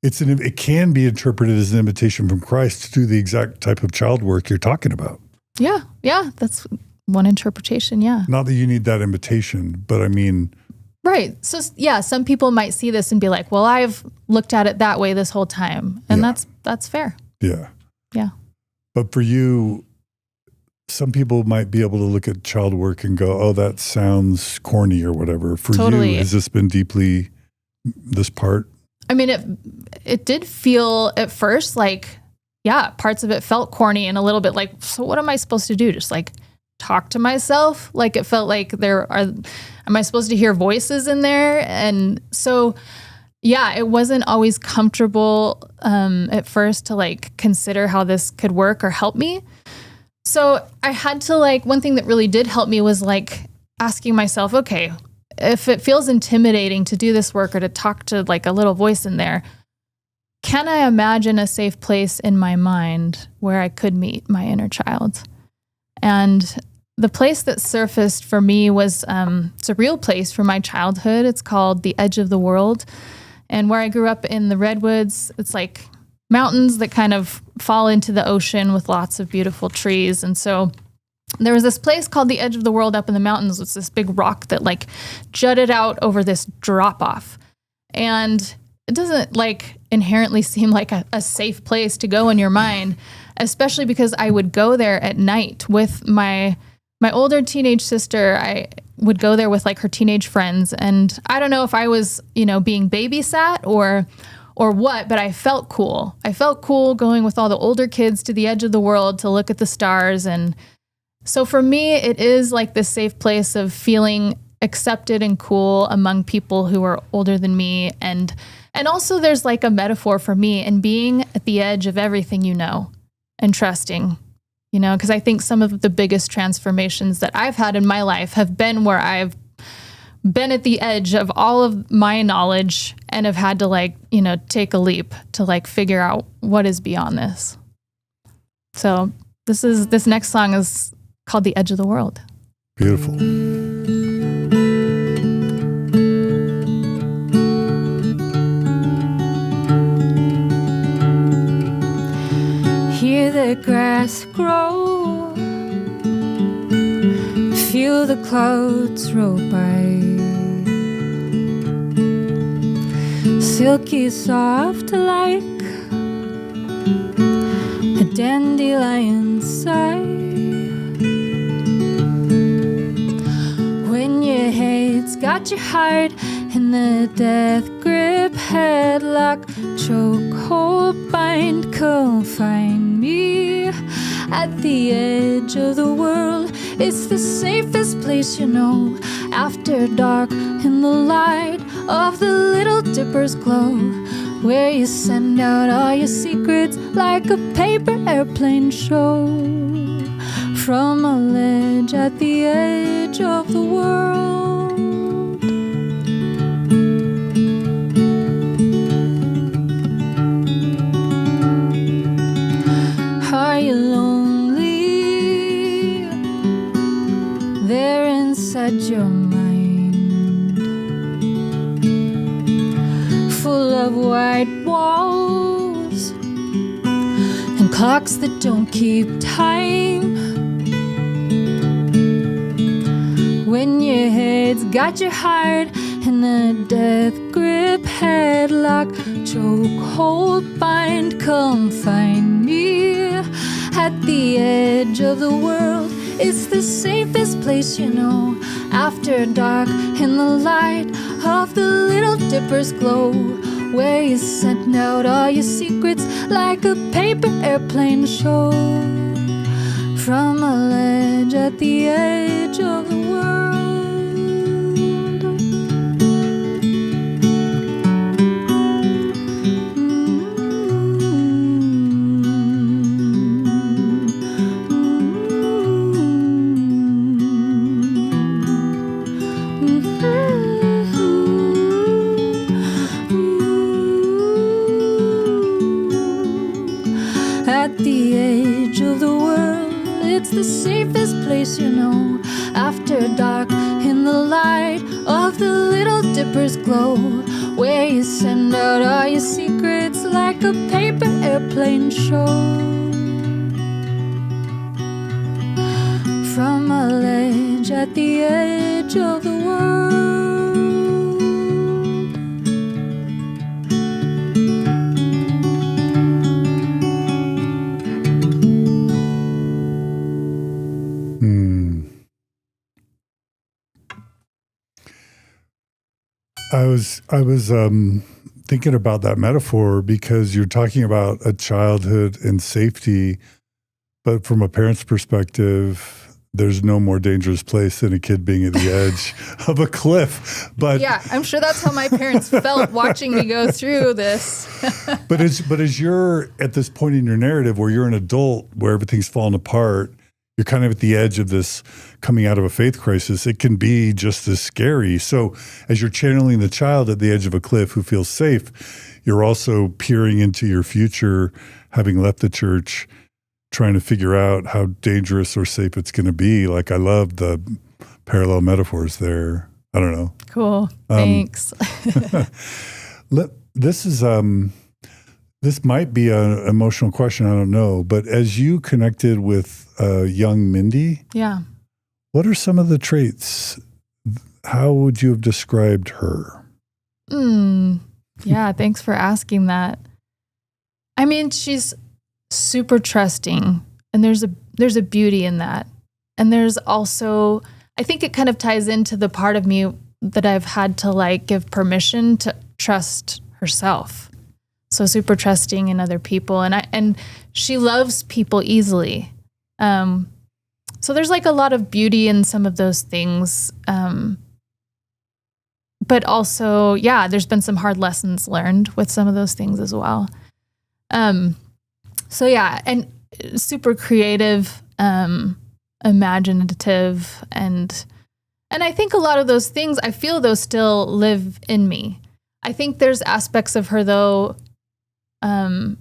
it can be interpreted as an invitation from Christ to do the exact type of child work you're talking about. Yeah, that's one interpretation, yeah. Not that you need that invitation, but I mean... Right. So, yeah, some people might see this and be like, well, I've looked at it that way this whole time. And that's fair. Yeah. Yeah. But for you, some people might be able to look at child work and go, oh, that sounds corny or whatever. For you, has this been deeply this part? I mean, it did feel at first like, yeah, parts of it felt corny and a little bit like, so what am I supposed to do? Just like talk to myself? Like it felt like am I supposed to hear voices in there? And so, yeah, it wasn't always comfortable at first to like consider how this could work or help me. So I had to one thing that really did help me was like asking myself, okay, if it feels intimidating to do this work or to talk to like a little voice in there, can I imagine a safe place in my mind where I could meet my inner child? And the place that surfaced for me was, it's a real place from my childhood. It's called the Edge of the World. And where I grew up in the Redwoods, it's like mountains that kind of fall into the ocean with lots of beautiful trees. And so there was this place called the Edge of the World up in the mountains. It's this big rock that like jutted out over this drop off. And it doesn't like inherently seem like a safe place to go in your mind, especially because I would go there at night with my older teenage sister. I would go there with like her teenage friends. And I don't know if I was, being babysat or what, but I felt cool. I felt cool going with all the older kids to the edge of the world to look at the stars. And so for me, it is like this safe place of feeling accepted and cool among people who are older than me. And also there's like a metaphor for me in being at the edge of everything and trusting, because I think some of the biggest transformations that I've had in my life have been where I've been at the edge of all of my knowledge and have had to take a leap to figure out what is beyond this. So this next song is called The Edge of the World. Beautiful. Hear the grass grow, feel the clouds roll by, silky soft like a dandelion sigh. When your head's got you hard in the death grip, headlock, choke, hold, bind, confine me at the edge of the world. It's the safest place after dark in the light of the Little Dipper's glow, where you send out all your secrets like a paper airplane show from a ledge at the edge of the world. Are you lonely there inside your mind, full of white walls and clocks that don't keep time? When your head's got you hard in the death grip, headlock, choke, hold, bind, confine me at the edge of the world. It's the safest place, after dark in the light of the Little Dipper's glow, where you send out all your secrets like a paper airplane show from a ledge at the edge of the world. At the edge of the world, it's the safest place, after dark in the light of the Little Dipper's glow, where you send out all your secrets like a paper airplane show from a ledge at the edge of the world. I was thinking about that metaphor because you're talking about a childhood and safety, but from a parent's perspective, there's no more dangerous place than a kid being at the edge of a cliff. But yeah, I'm sure that's how my parents felt watching me go through this. but as you're at this point in your narrative where you're an adult, where everything's fallen apart, you're kind of at the edge of this coming out of a faith crisis. It can be just as scary. So as you're channeling the child at the edge of a cliff who feels safe, you're also peering into your future, having left the church, trying to figure out how dangerous or safe it's going to be. Like, I love the parallel metaphors there. I don't know. Cool. Thanks. This is This might be an emotional question, I don't know, but as you connected with young Mindy, Yeah. what are some of the traits? How would you have described her? Yeah, thanks for asking that. I mean, she's super trusting, and there's a beauty in that. And there's also, I think it kind of ties into the part of me that I've had to like give permission to trust herself. So super trusting in other people, and she loves people easily. So there's like a lot of beauty in some of those things. But also, yeah, there's been some hard lessons learned with some of those things as well. So yeah, and super creative, imaginative, and I think a lot of those things, I feel those still live in me. I think there's aspects of her though, again,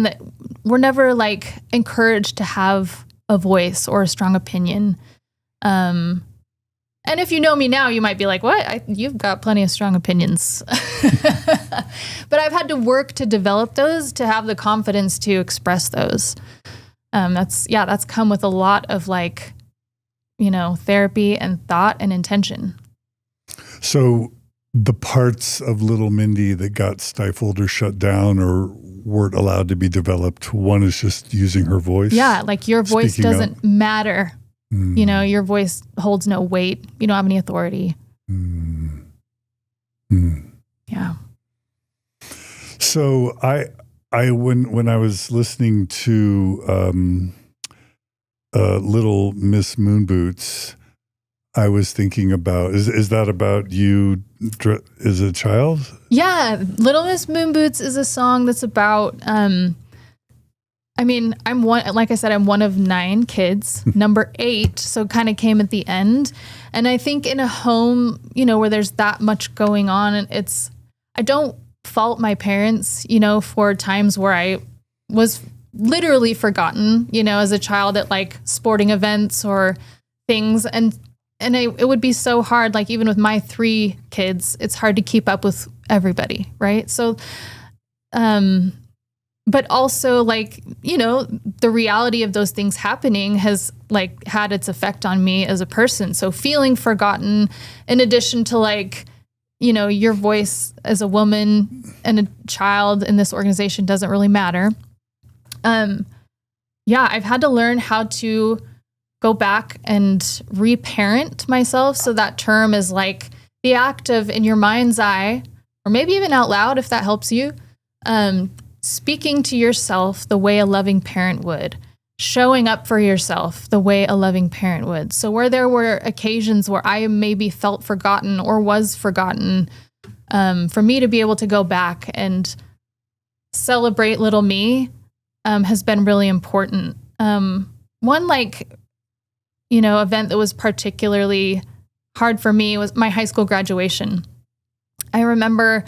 that we're never like encouraged to have a voice or a strong opinion. And if you know me now, you might be like, what? You've got plenty of strong opinions. But I've had to work to develop those, to have the confidence to express those. That's come with a lot of like, therapy and thought and intention. So the parts of little Mindy that got stifled or shut down or weren't allowed to be developed, one is just using her voice. Yeah, like your voice Speaking doesn't up. matter. Your voice holds no weight. You don't have any authority. Yeah. So I when I was listening to Little Miss Moonboots, I was thinking about, is that about you as a child? Yeah, Little Miss Moonboots is a song that's about, I'm one of 9 kids, number 8, so kind of came at the end. And I think in a home, where there's that much going on, I don't fault my parents, for times where I was literally forgotten, as a child at like sporting events or things. And it would be so hard, like even with my 3 kids, it's hard to keep up with everybody, right? So, but also like, the reality of those things happening has like had its effect on me as a person. So feeling forgotten, in addition to like, your voice as a woman and a child in this organization doesn't really matter. I've had to learn how to go back and reparent myself. So that term is like the act of, in your mind's eye, or maybe even out loud, if that helps you, speaking to yourself the way a loving parent would, showing up for yourself the way a loving parent would. So where there were occasions where I maybe felt forgotten or was forgotten, for me to be able to go back and celebrate little me has been really important. One event that was particularly hard for me was my high school graduation. I remember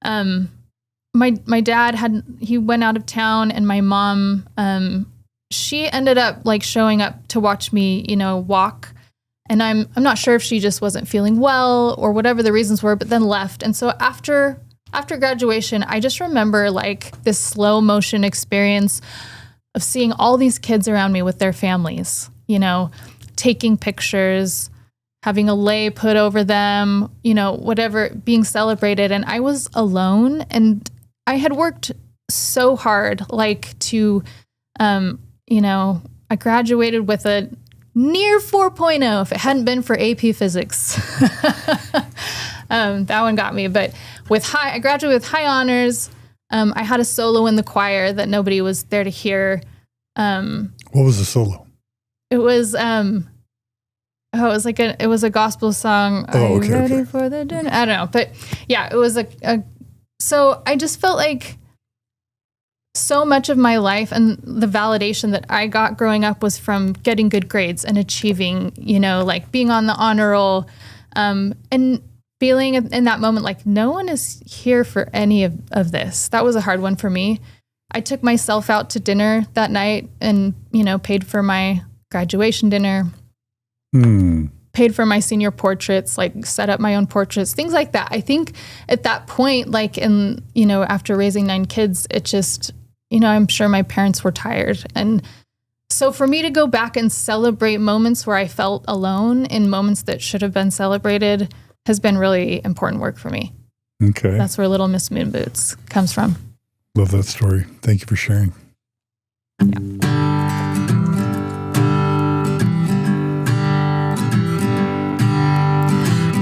my dad he went out of town, and my mom, she ended up like showing up to watch me, walk. And I'm not sure if she just wasn't feeling well or whatever the reasons were, but then left. And so after graduation, I just remember like this slow motion experience of seeing all these kids around me with their families, taking pictures, having a lei put over them, whatever, being celebrated. And I was alone, and I had worked so hard, like to, I graduated with a near 4.0 if it hadn't been for AP Physics. That one got me. But I graduated with high honors. I had a solo in the choir that nobody was there to hear. What was the solo? It was it was a gospel song. Oh, Are you okay, ready okay. for the dinner? I don't know, but yeah, it was so I just felt like so much of my life and the validation that I got growing up was from getting good grades and achieving, like being on the honor roll, and feeling in that moment like no one is here for any of this. That was a hard one for me. I took myself out to dinner that night and, paid for my graduation dinner. paid for my senior portraits, like set up my own portraits, things like that. I think at that point, like after raising 9 kids, it just, I'm sure my parents were tired. And so for me to go back and celebrate moments where I felt alone in moments that should have been celebrated has been really important work for me. Okay. That's where Little Miss Moon Boots comes from. Love that story. Thank you for sharing.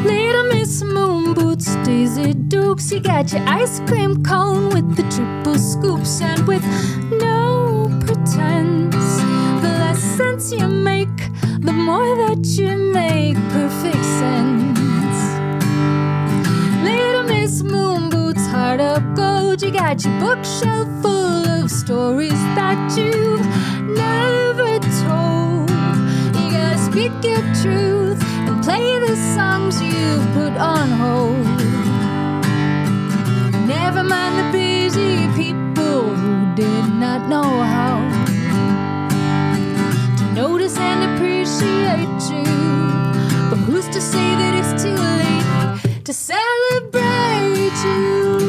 Little Miss Moon Boots, Daisy Dukes, you got your ice cream cone with the triple scoops, and with no pretense, the less sense you make, the more that you make perfect sense. Little Miss Moon Boots, heart of gold, you got your bookshelf full of stories that you've never told. You gotta speak your truth and play the songs you've put on hold. Never mind the busy people who did not know how to notice and appreciate you. But who's to say that it's too late to celebrate you?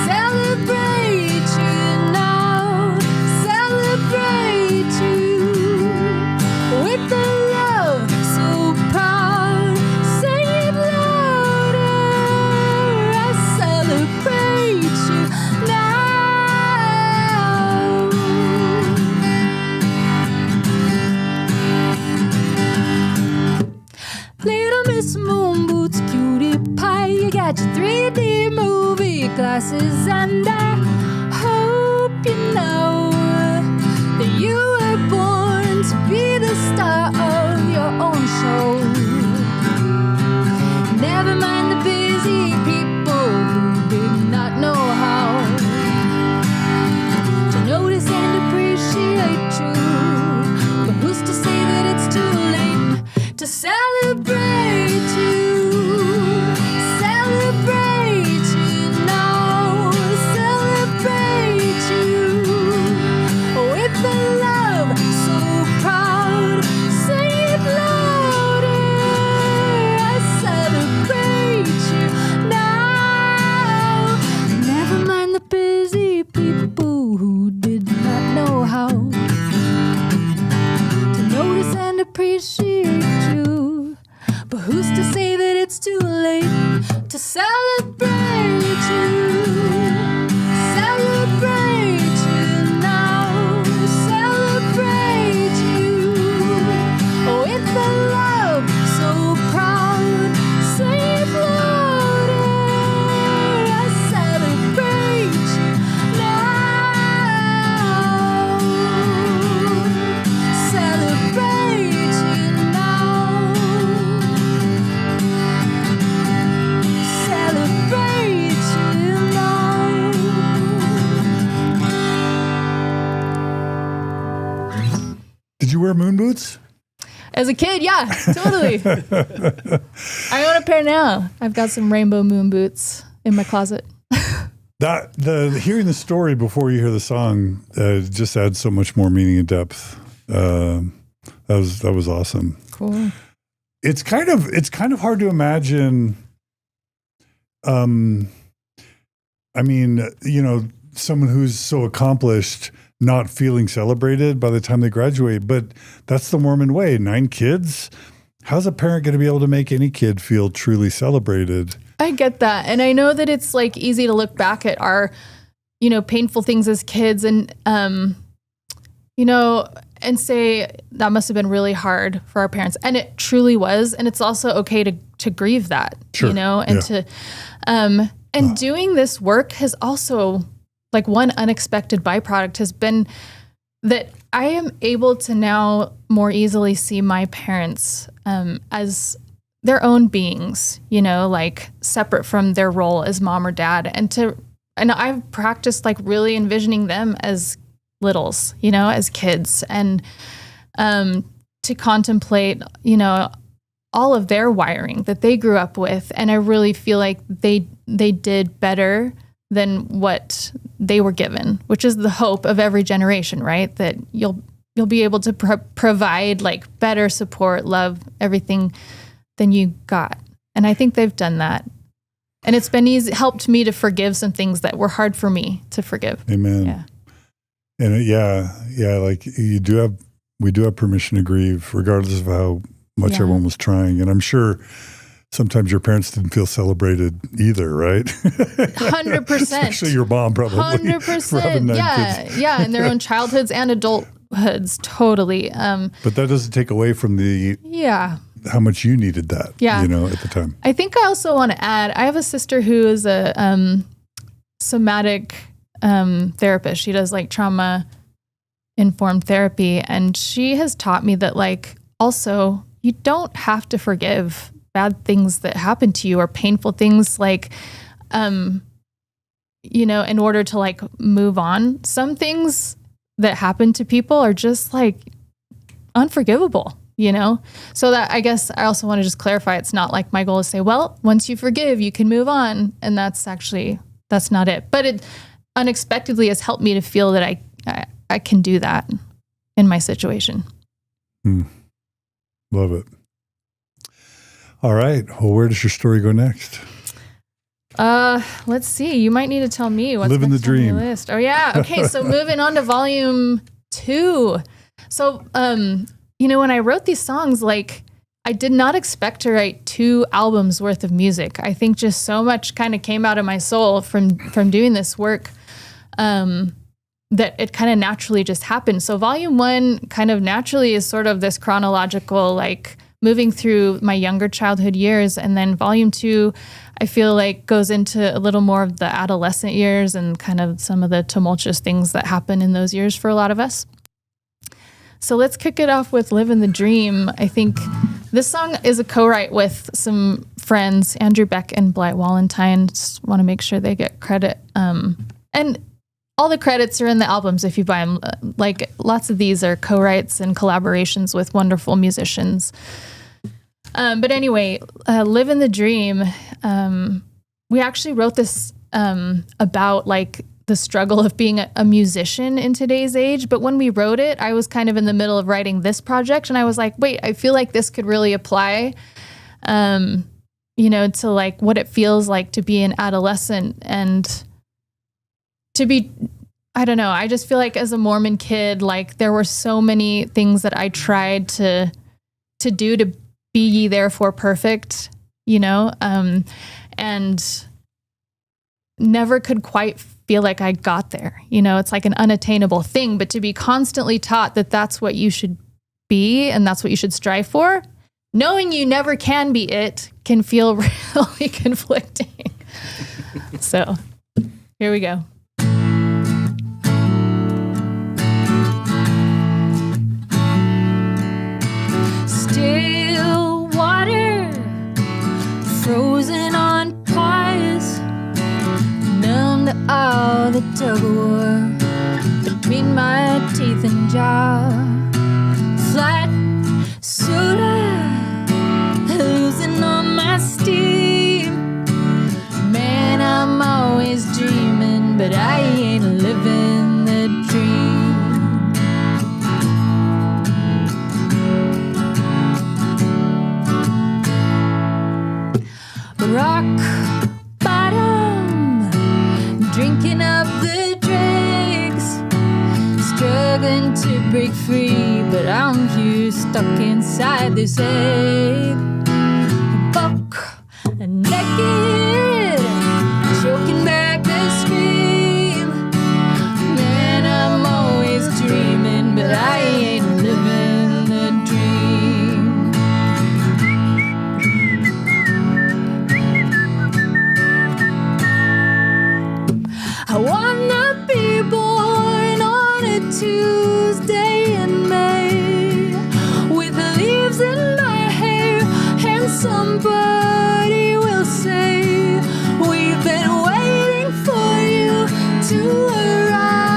Celebrate you now. Celebrate you with the love so proud. Say it louder. I celebrate you now. Little Miss Moon Boots, cutie pie, you got your 3D movie glasses, and I hope you know that you were born to be the star of your own show. Never mind the busy people who did not know how to notice and appreciate you. But who's to say that it's too late to celebrate you? Celebrate you now. Celebrate you with the love so proud. Say it louder. I celebrate you now. Never mind the busy people who did not know how to notice and appreciate you. But who's to say that it's too late to celebrate you? Celebrate you now. Celebrate you with the love so proud. Say it louder. I celebrate you now. Celebrate you now. Celebrate you now. Did you wear moon boots? As a kid, yeah, totally. I own a pair now. I've got some rainbow moon boots in my closet. Hearing the story before you hear the song just adds so much more meaning and depth. That was awesome. Cool. It's kind of hard to imagine. I mean, someone who's so accomplished not feeling celebrated by the time they graduate, but that's the Mormon way. 9 kids. How's a parent going to be able to make any kid feel truly celebrated? I get that. And I know that it's like easy to look back at our, painful things as kids and, and say that must have been really hard for our parents. And it truly was. And it's also okay to grieve that, Sure. and doing this work has also, like, one unexpected byproduct has been that I am able to now more easily see my parents as their own beings, like separate from their role as mom or dad. And I've practiced like really envisioning them as littles, as kids, and to contemplate, all of their wiring that they grew up with. And I really feel like they did better than what they were given, which is the hope of every generation, right? That you'll you'll be able to provide like better support, love, everything than you got. And I think they've done that. And it's been helped me to forgive some things that were hard for me to forgive. Amen. Yeah. And like we do have permission to grieve regardless of how much everyone was trying. And I'm sure sometimes your parents didn't feel celebrated either, right? 100%. Especially your mom, probably. 100%. Yeah. In their own childhoods and adulthoods, totally. But that doesn't take away from how much you needed that, at the time. I think I also want to add, I have a sister who is a somatic therapist. She does like trauma-informed therapy. And she has taught me that like, also, you don't have to forgive bad things that happen to you or painful things like, in order to like move on. Some things that happen to people are just like unforgivable. So that I guess I also want to just clarify, it's not like my goal is to say, well, once you forgive, you can move on. And that's not it. But it unexpectedly has helped me to feel that I can do that in my situation. Love it. All right. Well, where does your story go next? Let's see. You might need to tell me what's Living next the dream. on your list. Oh yeah. Okay. So moving on to volume 2. So, when I wrote these songs, like I did not expect to write 2 albums worth of music. I think just so much kind of came out of my soul from doing this work, that it kind of naturally just happened. So volume 1 kind of naturally is sort of this chronological, like moving through my younger childhood years. And then volume 2, I feel like goes into a little more of the adolescent years and kind of some of the tumultuous things that happen in those years for a lot of us. So let's kick it off with Living the Dream. I think this song is a co-write with some friends, Andrew Beck and Blight Wallentyne. Just want to make sure they get credit. And all the credits are in the albums if you buy them. Like lots of these are co-writes and collaborations with wonderful musicians. But anyway, Living the Dream. We actually wrote this about like the struggle of being a musician in today's age. But when we wrote it, I was kind of in the middle of writing this project. And I was like, wait, I feel like this could really apply, to like what it feels like to be an adolescent and to be, I don't know. I just feel like as a Mormon kid, like there were so many things that I tried to do to be ye therefore perfect, and never could quite feel like I got there. It's like an unattainable thing, but to be constantly taught that that's what you should be and that's what you should strive for, knowing you never can be it can feel really conflicting. So here we go. Still water, frozen on pies, numb to all the tug of war between my teeth and jaw. Flat soda, losing all my steam. Man, I'm always dreaming, but I ain't living the dream. Rock bottom, drinking up the dregs, struggling to break free, but I'm here stuck inside this egg. Buck naked, choking back the scream. Man, I'm always dreaming, but I ain't living the dream. I wanna be born on a Tuesday in May, with leaves in my hair, and somebody will say, we've been waiting for you to arrive.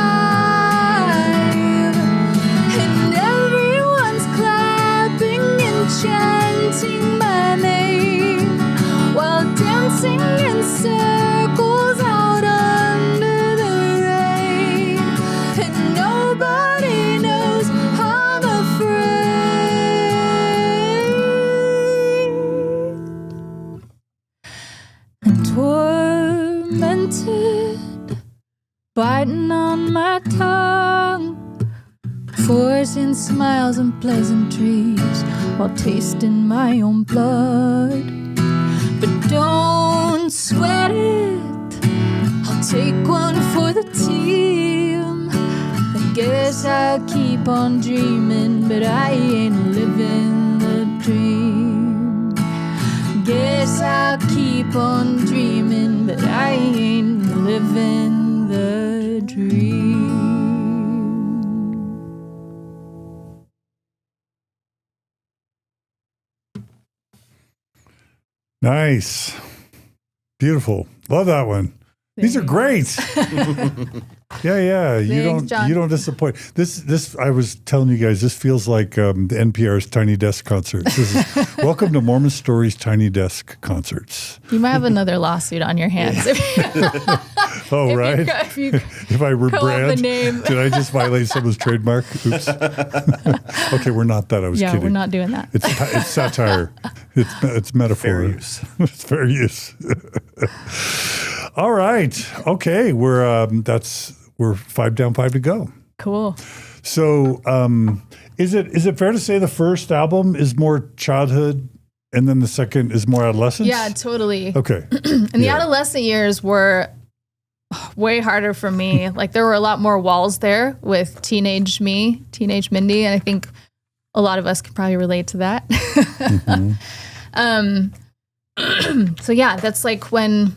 And everyone's clapping and chanting my name, while dancing in circles out under the rain. And nobody knows how biting on my tongue, forcing smiles and pleasantries while tasting my own blood. But don't sweat it, I'll take one for the team. I guess I'll keep on dreaming, but I ain't living the dream. Guess I'll keep on dreaming, but I ain't living the dream. Nice. Beautiful. Love that one. These are great. Yeah. Thanks, John. You don't disappoint. This I was telling you guys, this feels like the NPR's Tiny Desk concerts. This is welcome to Mormon Stories Tiny Desk concerts. You might have another lawsuit on your hands. Oh, right. If I the rebrand, name. did I just violate someone's trademark? Oops. Okay, we're not that. I was kidding. We're not doing that. It's satire. It's metaphor. Fair use. It's fair use. All right. Okay. We're 5 down, 5 to go. Cool. So, is it fair to say the first album is more childhood, and then the second is more adolescence? Yeah, totally. Okay. And the adolescent years were way harder for me. Like there were a lot more walls there with teenage Mindy, and I think a lot of us could probably relate to that. So yeah, that's like when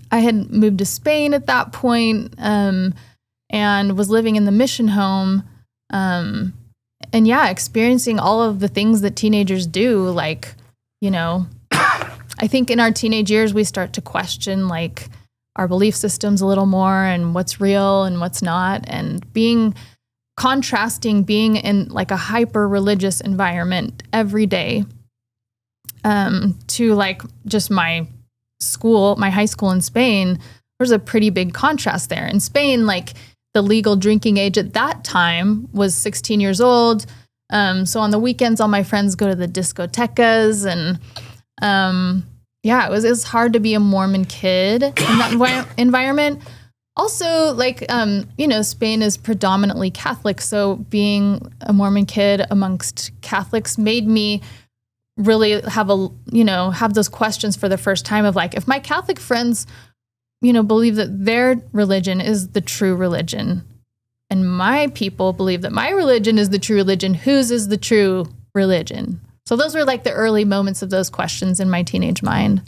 I had moved to Spain at that point, and was living in the mission home. And yeah, experiencing all of the things that teenagers do. Like, I think in our teenage years, we start to question like our belief systems a little more and what's real and what's not. And contrasting being in like a hyper religious environment every day, to like just my high school in Spain, there's a pretty big contrast there. In Spain, like the legal drinking age at that time was 16 years old. So on the weekends, all my friends go to the discotecas, and yeah, it was hard to be a Mormon kid in that environment. Also, like, Spain is predominantly Catholic. So being a Mormon kid amongst Catholics made me really have those questions for the first time of like, if my Catholic friends, believe that their religion is the true religion, and my people believe that my religion is the true religion, whose is the true religion? So those were like the early moments of those questions in my teenage mind.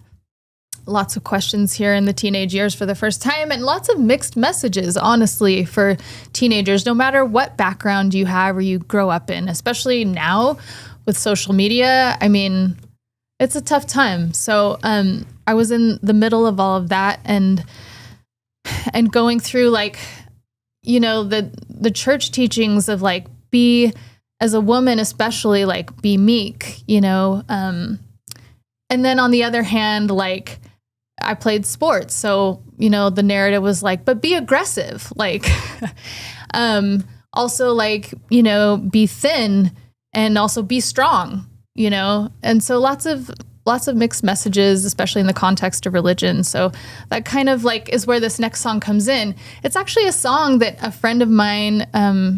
Lots of questions here in the teenage years for the first time, and lots of mixed messages, honestly, for teenagers, no matter what background you have or you grow up in, especially now with social media. I mean, it's a tough time. So I was in the middle of all of that and going through like, the church teachings of like, be, as a woman especially, like be meek, and then on the other hand, like I played sports. So, the narrative was like, but be aggressive, like, also like, be thin and also be strong, and so lots of mixed messages, especially in the context of religion. So that kind of like is where this next song comes in. It's actually a song that a friend of mine,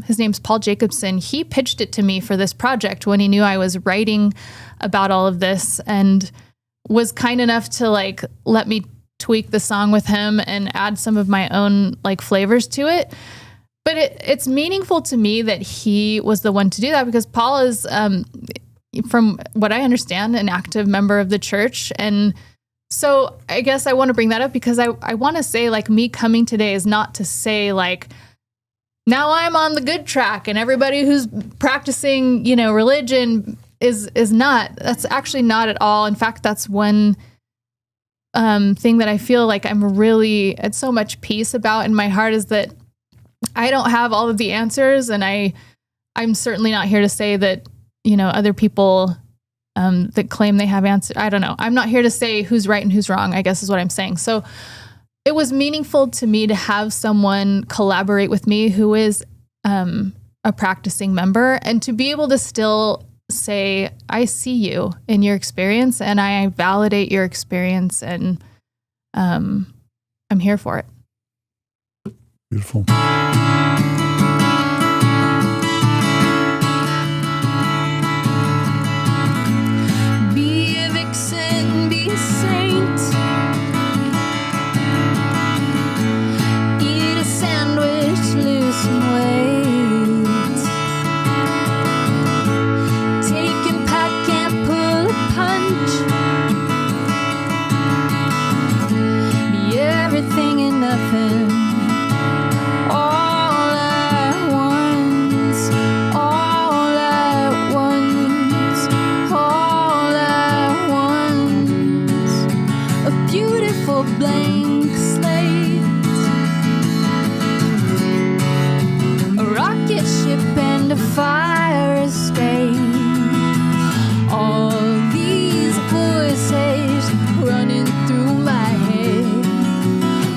his name's Paul Jacobson, he pitched it to me for this project when he knew I was writing about all of this, and was kind enough to like let me tweak the song with him and add some of my own like flavors to it. But it's meaningful to me that he was the one to do that, because Paul is, from what I understand, an active member of the church. And so I guess I want to bring that up because I want to say, like, me coming today is not to say like, now I'm on the good track and everybody who's practicing, religion is not. That's actually not at all. In fact, that's one thing that I feel like I'm really at so much peace about in my heart, is that I don't have all of the answers. And I'm certainly not here to say that, other people that claim they have answers. I don't know. I'm not here to say who's right and who's wrong, I guess is what I'm saying. So it was meaningful to me to have someone collaborate with me who is a practicing member, and to be able to still say, I see you in your experience and I validate your experience, and I'm here for it. Beautiful. Be a vixen, be a saint. Eat a sandwich, lose some weight. Take and pack and pull a punch. Be everything and nothing. All at once. All at once. All at once. A beautiful blank slate. A rocket ship and a fire escape. All these voices running through my head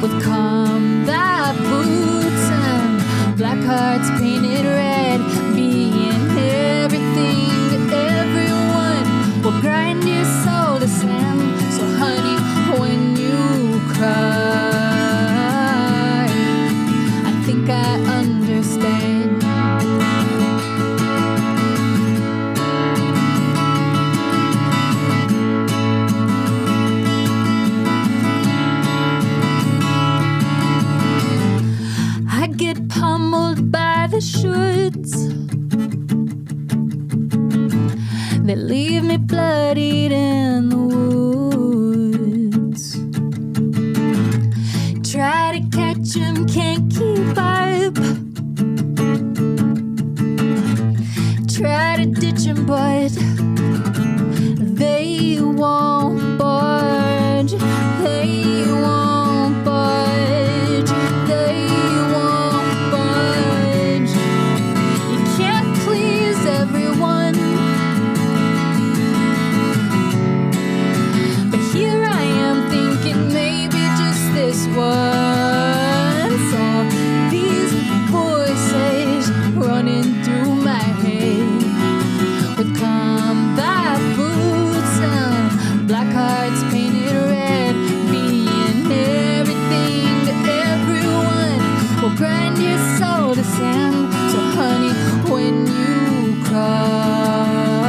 with combat boots and black hearts painted red. Being everything to everyone will grind your soul to sand. So honey, when you cry, I think I understand. I get pummeled by the shoulds. They leave me bloodied in the woods. Try to catch 'em, can't keep up. Try to ditch 'em, but they won't budge. They won't budge. They won't budge. You can't please everyone. But here I am thinking maybe just this once. All these voices running through my head with combat boots and black hearts painted red. Being everything to everyone will grind your soul to sand. So honey, when you cry,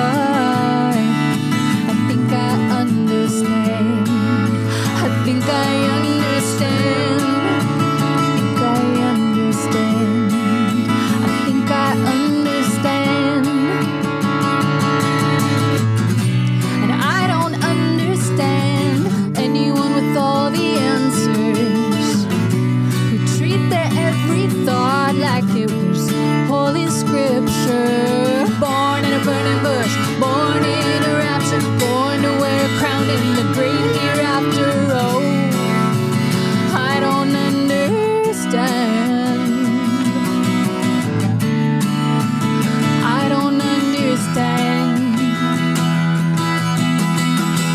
I think I understand. I think I understand. I think I understand. I think I understand. And I don't understand anyone with all the answers, who treat their every thought like it was holy scripture. Born in a burning bush, born in a rapture, born to wear a crown in the great hereafter. Oh, I don't understand. I don't understand.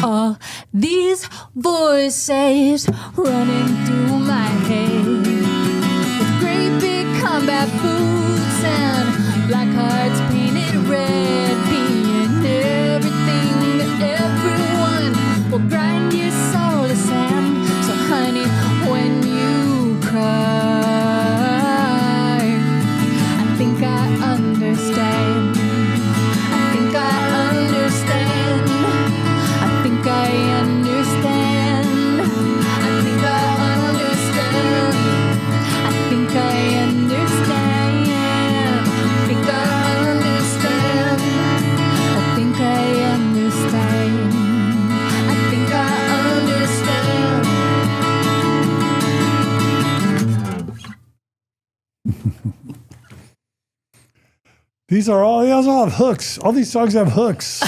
All these voices running through my head with great big combat boots and black hearts painted red. Being everything to everyone will grind your soul to sand. So honey, when you cry, I think I understand. I think I understand. I think I understand. I think I understand. I think I understand. I think I understand. I think I understand. I think I understand. These all have hooks. All these songs have hooks.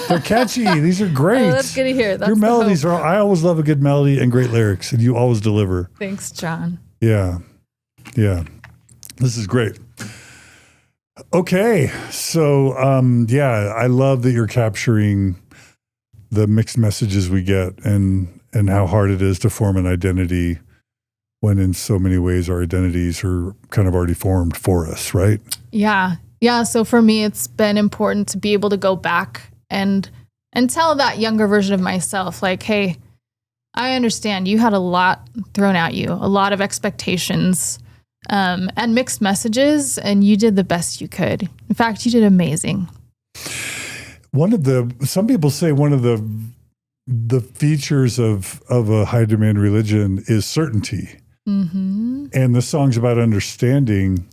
They're catchy. These are great. Oh, that's good to hear. That's Your the melodies hope. I always love a good melody and great lyrics, and you always deliver. Thanks, John. Yeah. Yeah. This is great. Okay. So, I love that you're capturing the mixed messages we get and how hard it is to form an identity when in so many ways our identities are kind of already formed for us, right? Yeah. Yeah. So for me, it's been important to be able to go back and tell that younger version of myself, like, hey, I understand you had a lot thrown at you, a lot of expectations, and mixed messages, and you did the best you could. In fact, you did amazing. Some people say one of the features of a high demand religion is certainty. Mm-hmm. And the song's about understanding,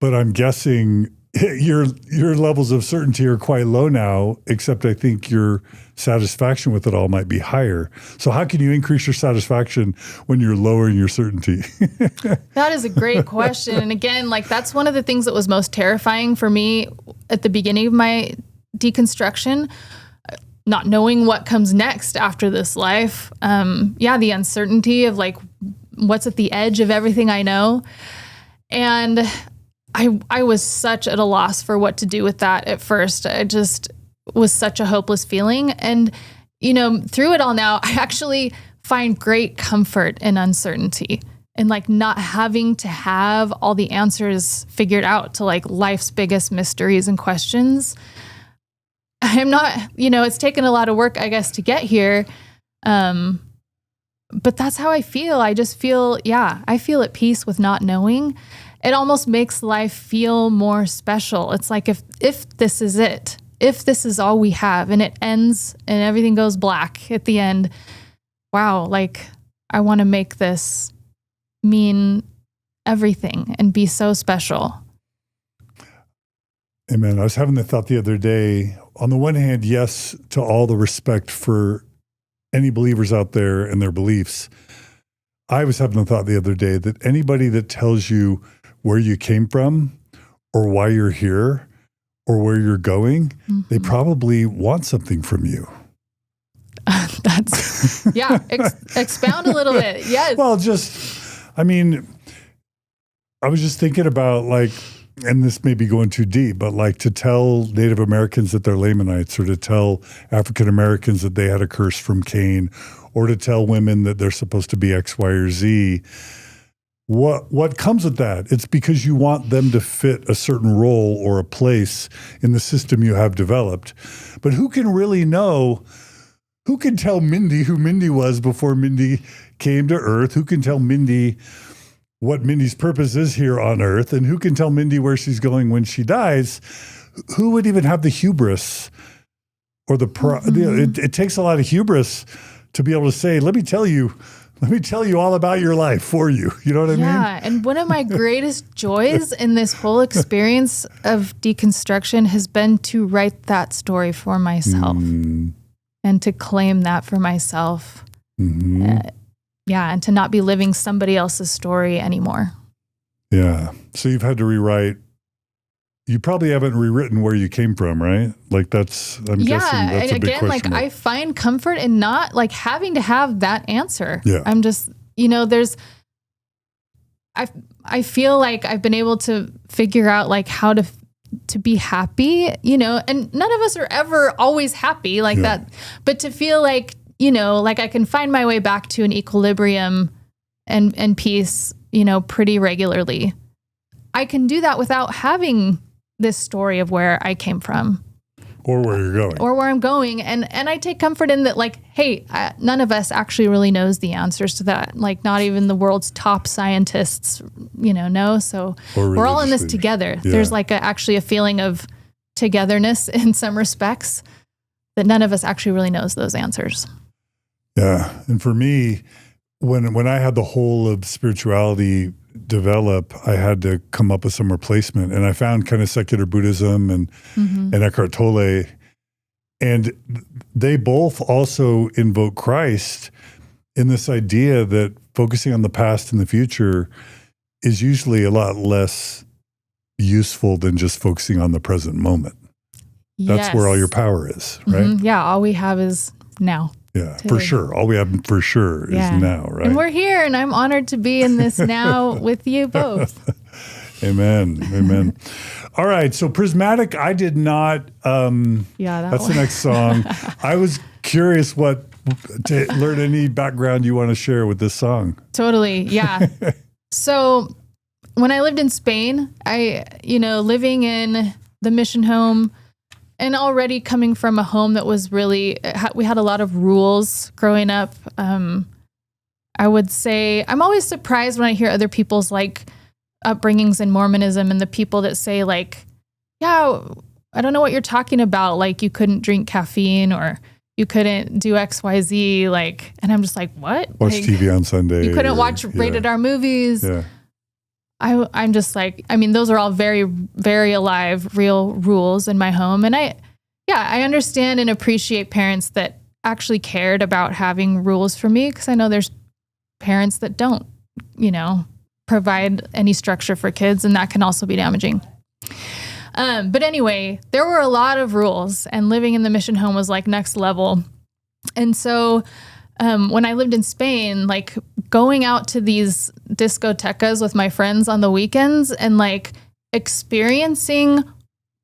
but I'm guessing your levels of certainty are quite low now, except I think your satisfaction with it all might be higher. So how can you increase your satisfaction when you're lowering your certainty? That is a great question. And again, like that's one of the things that was most terrifying for me at the beginning of my deconstruction, not knowing what comes next after this life. The uncertainty of like what's at the edge of everything I know. And I was such at a loss for what to do with that at first. I just was such a hopeless feeling. And, through it all now, I actually find great comfort in uncertainty and like not having to have all the answers figured out to like life's biggest mysteries and questions. I'm not, it's taken a lot of work, I guess, to get here. But that's how I feel. I just feel, I feel at peace with not knowing. It almost makes life feel more special. It's like if this is it, if this is all we have and it ends and everything goes black at the end, wow, like I want to make this mean everything and be so special. Amen. I was having the thought the other day, on the one hand, yes, to all the respect for any believers out there and their beliefs. I was having the thought the other day that anybody that tells you where you came from or why you're here or where you're going, they probably want something from you. That's, expound a little bit. Yes. Well, I was just thinking about like, and this may be going too deep, but like to tell Native Americans that they're Lamanites, or to tell African Americans that they had a curse from Cain, or to tell women that they're supposed to be X, Y, or Z. What comes with that? It's because you want them to fit a certain role or a place in the system you have developed. But who can really know? Who can tell Mindy who Mindy was before Mindy came to Earth? Who can tell Mindy what Mindy's purpose is here on Earth? And who can tell Mindy where she's going when she dies? Who would even have the hubris or it takes a lot of hubris to be able to say, let me tell you all about your life for you. You know what I mean? Yeah. And one of my greatest joys in this whole experience of deconstruction has been to write that story for myself and to claim that for myself. And to not be living somebody else's story anymore. Yeah. So you've had to rewrite. You probably haven't rewritten where you came from, right? Like I'm guessing that's and a big again, question like mark. I find comfort in not like having to have that answer. Yeah. I'm just, I feel like I've been able to figure out like how to be happy, and none of us are ever always happy like that, but to feel like, like I can find my way back to an equilibrium and peace, pretty regularly. I can do that without having this story of where I came from. Or where you're going. Or where I'm going. And I take comfort in that, like, hey, none of us actually really knows the answers to that. Like, not even the world's top scientists, know. So we're all in this together. Yeah. There's like actually a feeling of togetherness in some respects that none of us actually really knows those answers. Yeah. And for me, when I had the whole of spirituality develop, I had to come up with some replacement. And I found kind of secular Buddhism and Eckhart Tolle. And they both also invoke Christ in this idea that focusing on the past and the future is usually a lot less useful than just focusing on the present moment. That's where all your power is, right? Yeah, all we have is now. Yeah, for sure. All we have for sure is now, right? And we're here, and I'm honored to be in this now with you both. Amen. Amen. All right. So Prismatic, I did not. That's the next song. I was curious to learn any background you want to share with this song. Totally. Yeah. So when I lived in Spain, living in the mission home, and already coming from a home that was really, we had a lot of rules growing up. I would say, I'm always surprised when I hear other people's like upbringings in Mormonism and the people that say like, yeah, I don't know what you're talking about. Like you couldn't drink caffeine or you couldn't do XYZ. Like, and I'm just like, what? Watch like, TV on Sunday. You couldn't watch rated R movies. Yeah. I'm just like, I mean, those are all very, very alive, real rules in my home. And I understand and appreciate parents that actually cared about having rules for me, because I know there's parents that don't, provide any structure for kids, and that can also be damaging. But anyway, there were a lot of rules, and living in the mission home was like next level. And so when I lived in Spain, like going out to these discotecas with my friends on the weekends and like experiencing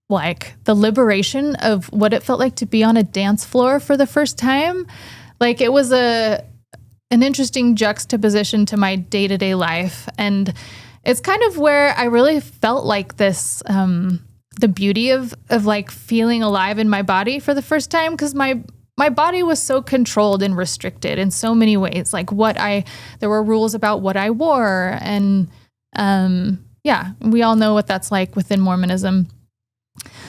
like the liberation of what it felt like to be on a dance floor for the first time. Like it was an interesting juxtaposition to my day-to-day life. And it's kind of where I really felt like this, the beauty of like feeling alive in my body for the first time. Cause my body was so controlled and restricted in so many ways. Like there were rules about what I wore. And we all know what that's like within Mormonism.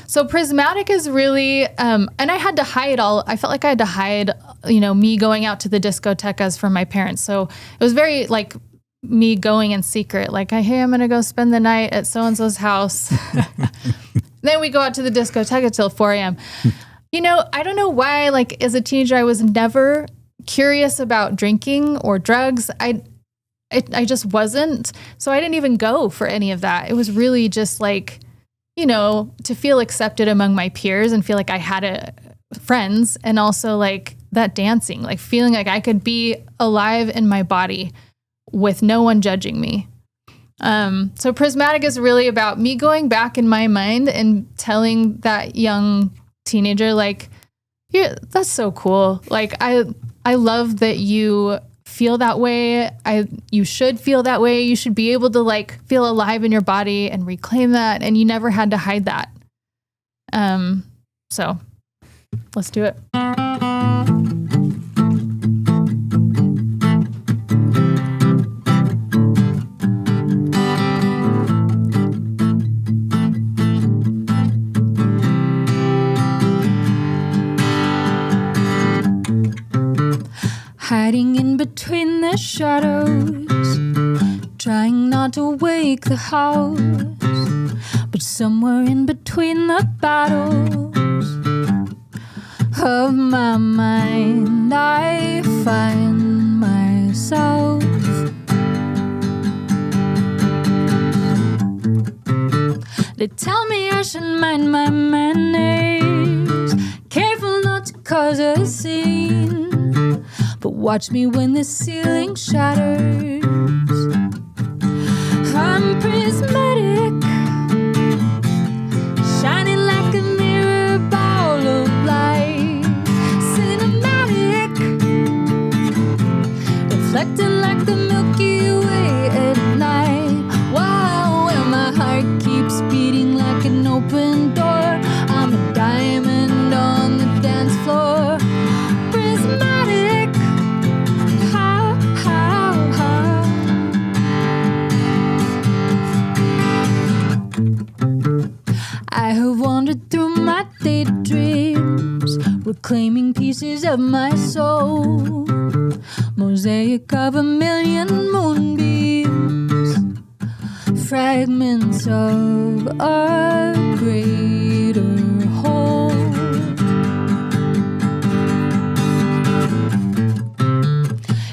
So Prismatic is really, and I had to hide I felt like I had to hide, me going out to the discotecas from my parents. So it was very like me going in secret, like, hey, I'm going to go spend the night at so-and-so's house. Then we go out to the discoteca till 4 a.m. I don't know why, like as a teenager, I was never curious about drinking or drugs. I just wasn't. So I didn't even go for any of that. It was really just like, to feel accepted among my peers and feel like I had friends, and also like that dancing, like feeling like I could be alive in my body with no one judging me. So Prismatic is really about me going back in my mind and telling that young teenager, like, yeah, that's so cool. Like, I love that you feel that way. You should feel that way. You should be able to like feel alive in your body and reclaim that. And you never had to hide that. So let's do it. Hiding in between the shadows, trying not to wake the house, but somewhere in between the battles of my mind, I find myself. They tell me I should mind my manners, careful not to cause a scene. But watch me when the ceiling shatters. I'm prismatic, shining like a mirror ball of light. Cinematic, reflecting like the Milky Way at night. Wow, and my heart keeps beating like an open door. I'm a diamond on the dance floor. Prismatic. I have wandered through my daydreams, reclaiming pieces of my soul, mosaic of a million moonbeams, fragments of a greater whole.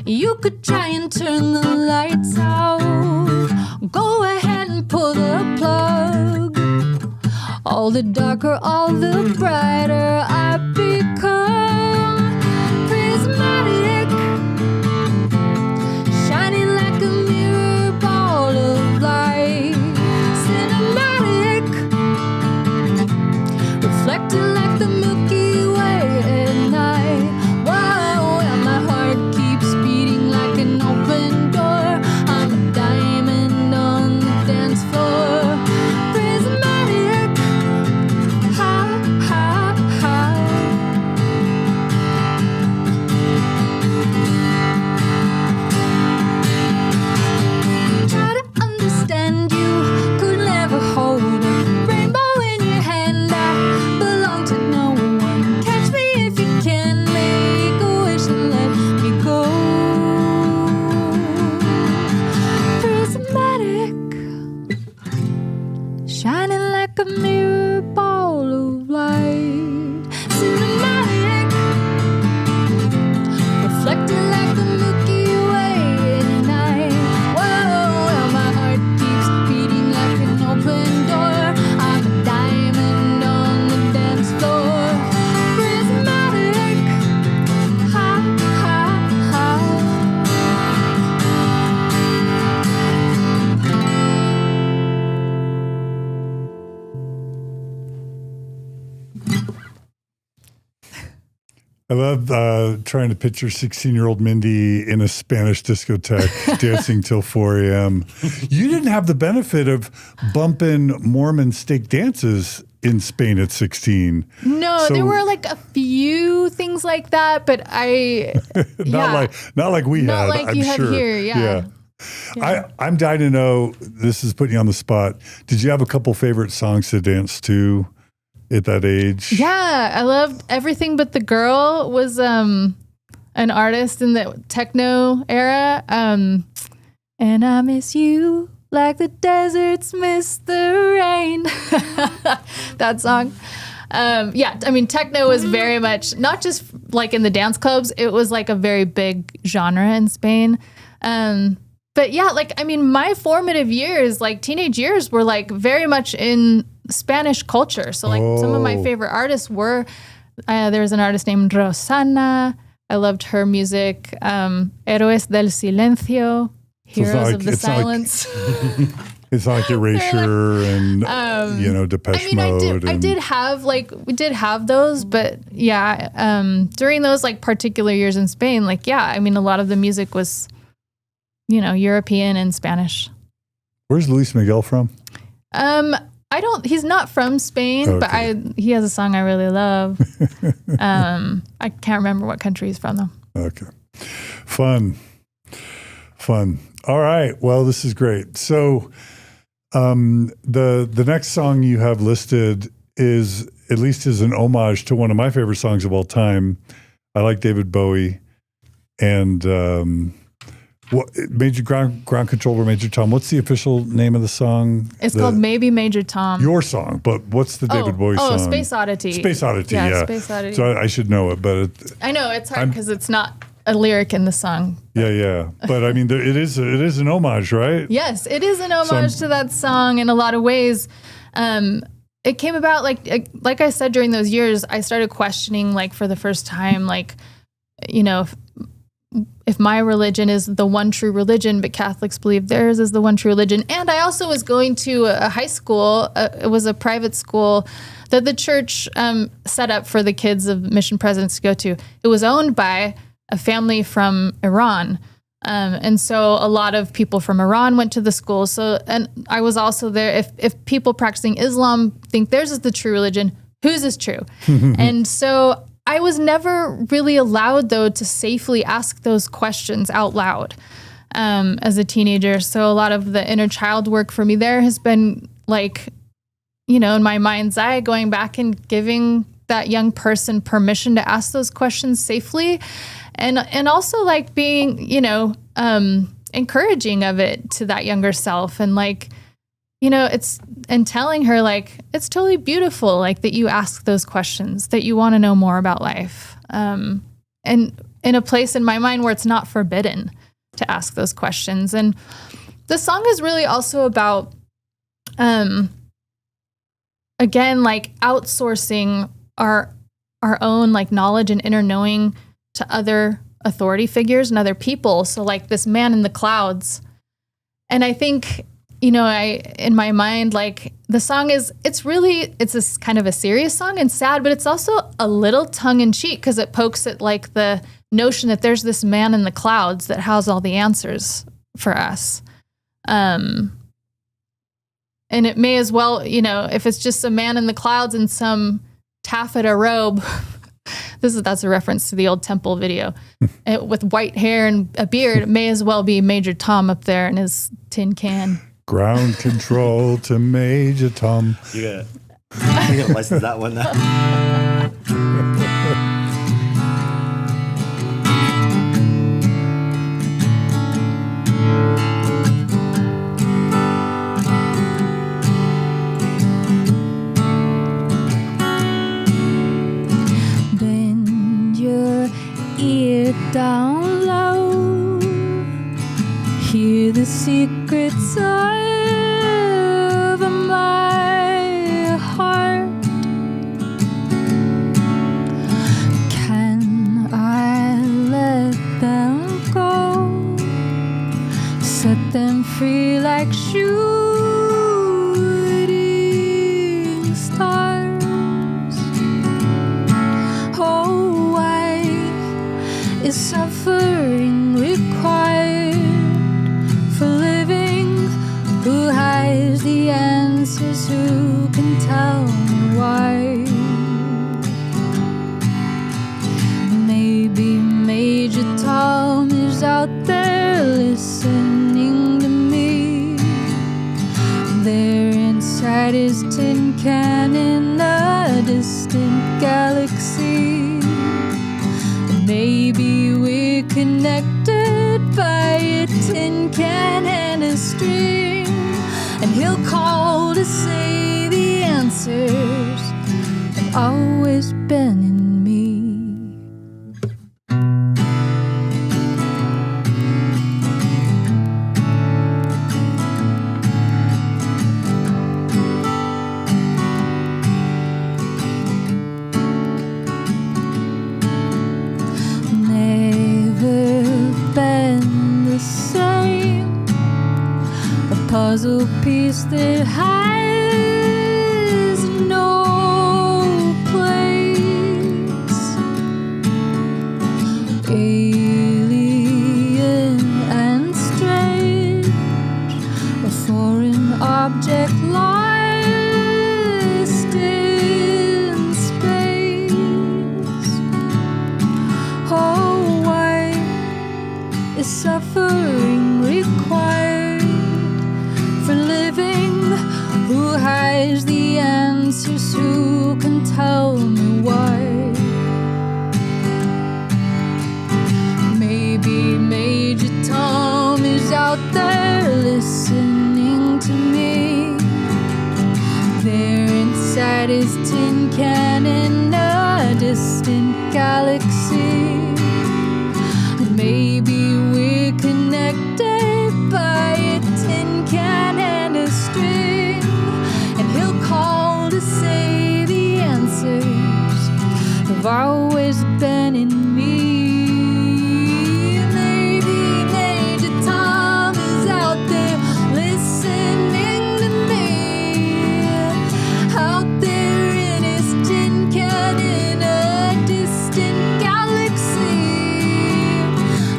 You could try and turn the lights out, go ahead and pull the plug. All the darker, all the brighter I become. Prismatic, shining like a mirror ball of light. Cinematic, reflecting like the Milky Way at night. Wow, and my heart keeps beating like an open door. I'm a diamond on the dance floor. Prismatic. I love trying to picture 16-year-old Mindy in a Spanish discotheque dancing till 4 a.m. You didn't have the benefit of bumping Mormon stake dances in Spain at 16. No, there were like a few things like that, but not like we not had. like I'm you had sure. here. Yeah. I'm dying to know. This is putting you on the spot. Did you have a couple favorite songs to dance to at that age? Yeah, I loved Everything But the Girl. Was an artist in the techno era. And I miss you like the deserts miss the rain. That song. I mean, techno was very much not just like in the dance clubs. It was like a very big genre in Spain. But yeah, like, I mean, my formative years, like teenage years, were like very much in Spanish culture. So like some of my favorite artists were, there was an artist named Rosana. I loved her music. Héroes del Silencio, Heroes of the Silence. It's not like Erasure and, Depeche Mode. We did have those, but yeah, during those like particular years in Spain, like, yeah, I mean, a lot of the music was, European and Spanish. Where's Luis Miguel from? He's not from Spain, but he has a song I really love. I can't remember what country he's from though. Okay. Fun. All right. Well, this is great. So, the next song you have listed is an homage to one of my favorite songs of all time. I like David Bowie and, Major Ground Control or Major Tom. What's the official name of the song? It's called Maybe Major Tom. Your song, but what's the David Bowie song? Oh, Space Oddity. Space Oddity, yeah. Space Oddity. So I should know it, but I know it's hard because it's not a lyric in the song. Yeah. But I mean, it is an homage, right? Yes, it is an homage to that song in a lot of ways. It came about like I said during those years, I started questioning like for the first time, like, if my religion is the one true religion, but Catholics believe theirs is the one true religion. And I also was going to a high school. It was a private school that the church set up for the kids of mission presidents to go to. It was owned by a family from Iran. And so a lot of people from Iran went to the school. So, and I was also there. If people practicing Islam think theirs is the true religion, whose is true? And so I was never really allowed, though, to safely ask those questions out loud as a teenager. So a lot of the inner child work for me there has been like, in my mind's eye, going back and giving that young person permission to ask those questions safely. And also like being, encouraging of it to that younger self and like, and telling her like, it's totally beautiful, like that you ask those questions, that you want to know more about life. And in a place in my mind where it's not forbidden to ask those questions. And the song is really also about, again, like outsourcing our own like knowledge and inner knowing to other authority figures and other people. So like this man in the clouds. And I think, in my mind, like the song it's a kind of a serious song and sad, but it's also a little tongue in cheek because it pokes at like the notion that there's this man in the clouds that has all the answers for us. And it may as well, if it's just a man in the clouds in some taffeta robe, that's a reference to the old temple video with white hair and a beard, it may as well be Major Tom up there in his tin can. Ground control to Major Tom. You gotta license that one now. Bend your ear down low, hear the secrets of my heart. Can I let them go? Set them free like shooting stars. Oh, I out there listening to me. Their inside is tin can in a distant galaxy. And maybe we're connected by a tin can and a string. And he'll call to say the answers have always been in me. Puzzle piece that has no place. Alien and strange, a foreign object lost in space. Oh, why is suffering required for living? Who has the answers? Who can tell me why? Maybe Major Tom is out there listening to me. There inside his tin can in a distant galaxy. Maybe we're connected by a tin can and a string, and he'll call to say the answers have always been in me. Maybe Major Tom is out there listening to me, out there in his tin can in a distant galaxy.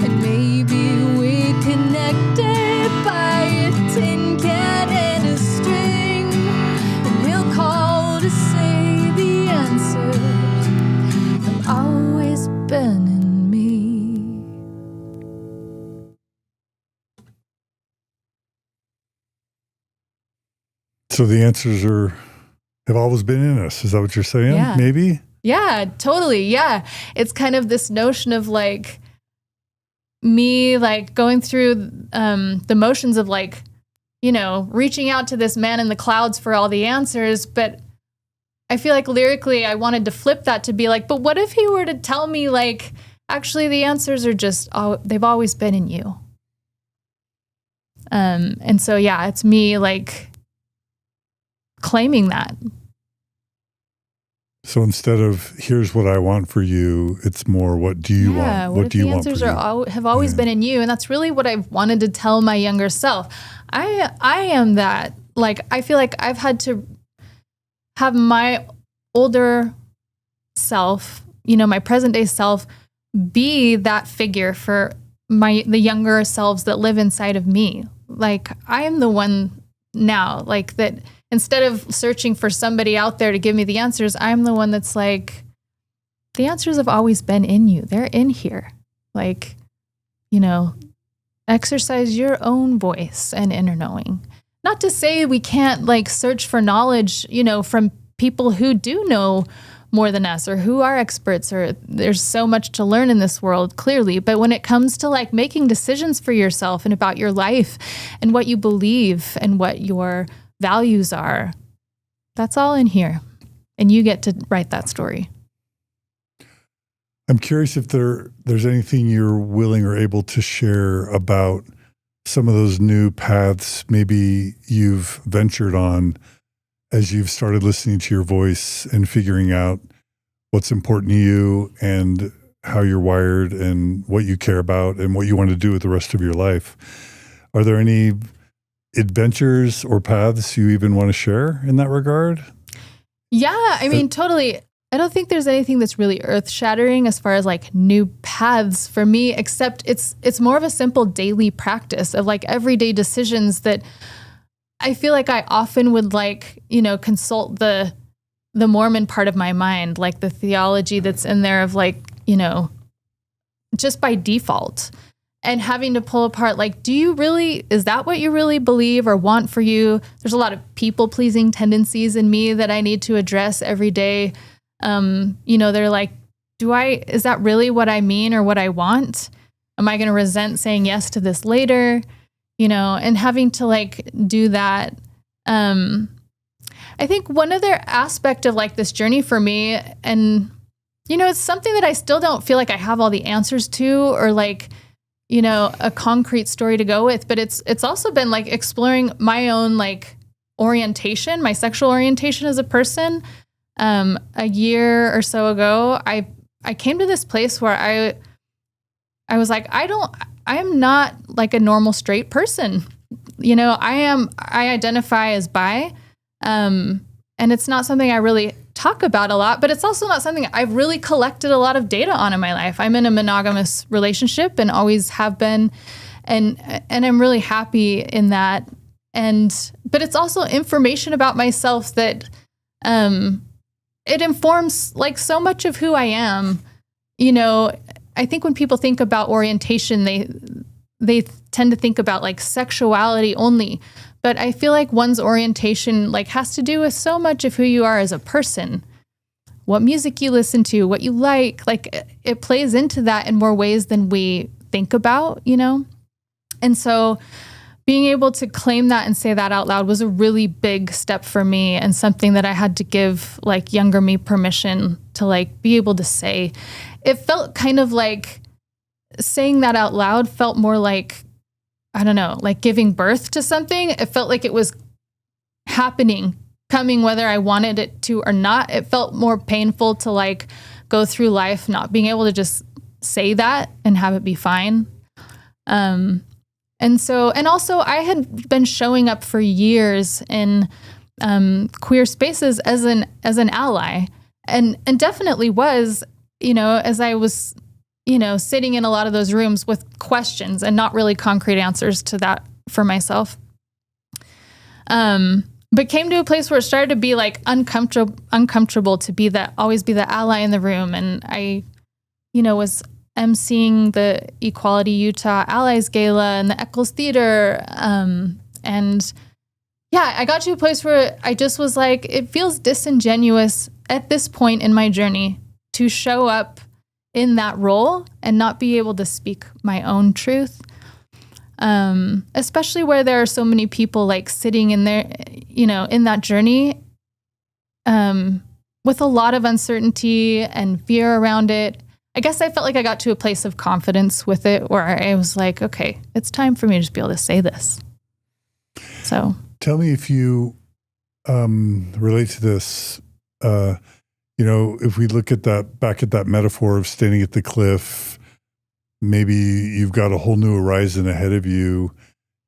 And maybe we're connected by a tin can and a string, and he'll call to say the answers have always been in me. So the answers have always been in us. Is that what you're saying? Yeah. Maybe? Yeah, totally. Yeah. It's kind of this notion of like me like going through the motions of like, you know, reaching out to this man in the clouds for all the answers. But I feel like lyrically I wanted to flip that to be like, but what if he were to tell me like, actually the answers are just, they've always been in you. And so, yeah, it's me like claiming that. So instead of here's what I want for you, it's more what do you want? What do you want? The answers have always been in you, and that's really what I've wanted to tell my younger self. I am that. Like I feel like I've had to have my older self, you know, my present day self, be that figure for the younger selves that live inside of me. Like I am the one now, like that. Instead of searching for somebody out there to give me the answers, I'm the one that's like, the answers have always been in you. They're in here. Like, you know, exercise your own voice and inner knowing. Not to say we can't like search for knowledge, you know, from people who do know more than us or who are experts, or there's so much to learn in this world, clearly. But when it comes to like making decisions for yourself and about your life and what you believe and what your values are, that's all in here. And you get to write that story. I'm curious if there's anything you're willing or able to share about some of those new paths maybe you've ventured on as you've started listening to your voice and figuring out what's important to you and how you're wired and what you care about and what you want to do with the rest of your life. Are there any adventures or paths you even want to share in that regard? Yeah, I mean, totally. I don't think there's anything that's really earth-shattering as far as like new paths for me, except it's more of a simple daily practice of like everyday decisions that I feel like I often would like, you know, consult the Mormon part of my mind, like the theology that's in there of like, you know, just by default. and having to pull apart, like, is that what you really believe or want for you? There's a lot of people pleasing tendencies in me that I need to address every day. They're like, is that really what I mean or what I want? Am I going to resent saying yes to this later? And having to like do that. I think one other aspect of like this journey for me, and, it's something that I still don't feel like I have all the answers to, or like, a concrete story to go with, but it's also been like exploring my own like orientation, my sexual orientation as a person. A year or so ago, I came to this place where I was like, I am not like a normal straight person. I identify as bi. And it's not something I really talk about a lot, but it's also not something I've really collected a lot of data on in my life. I'm in a monogamous relationship and always have been. And I'm really happy in that. But it's also information about myself that, it informs like so much of who I am. I think when people think about orientation, they tend to think about like sexuality only, but I feel like one's orientation like has to do with so much of who you are as a person, what music you listen to, what you like it plays into that in more ways than we think about, And so being able to claim that and say that out loud was a really big step for me, and something that I had to give like younger me permission to like be able to say. It felt kind of like saying that out loud felt more like, I don't know, like giving birth to something. It felt like it was coming whether I wanted it to or not. It felt more painful to like go through life not being able to just say that and have it be fine. And also I had been showing up for years in queer spaces as an ally, and definitely was, as I was, sitting in a lot of those rooms with questions and not really concrete answers to that for myself. But came to a place where it started to be like uncomfortable to always be the ally in the room. And I, was emceeing the Equality Utah Allies Gala and the Eccles Theater. And yeah, I got to a place where I just was like, it feels disingenuous at this point in my journey to show up in that role and not be able to speak my own truth. Especially where there are so many people like sitting in there, in that journey, with a lot of uncertainty and fear around it. I guess I felt like I got to a place of confidence with it where I was like, okay, it's time for me to just be able to say this. So tell me if you relate to this. If we look at that metaphor of standing at the cliff, maybe you've got a whole new horizon ahead of you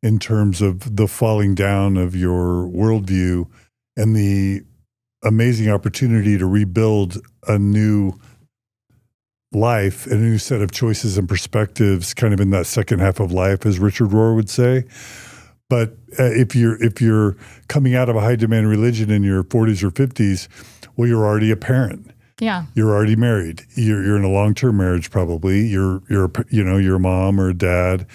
in terms of the falling down of your worldview and the amazing opportunity to rebuild a new life and a new set of choices and perspectives kind of in that second half of life, as Richard Rohr would say. But if you're coming out of a high demand religion in your 40s or 50s, well, you're already a parent. Yeah. You're already married. You're in a long-term marriage probably. You're a mom or a dad.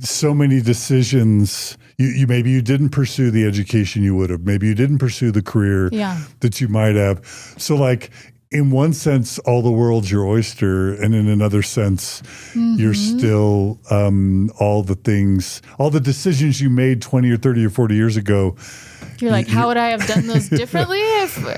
So many decisions. Maybe you didn't pursue the education you would have. Maybe you didn't pursue the career that you might have. So like, in one sense, all the world's your oyster, and in another sense, you're still all the decisions you made 20 or 30 or 40 years ago. You're like, how would I have done those differently?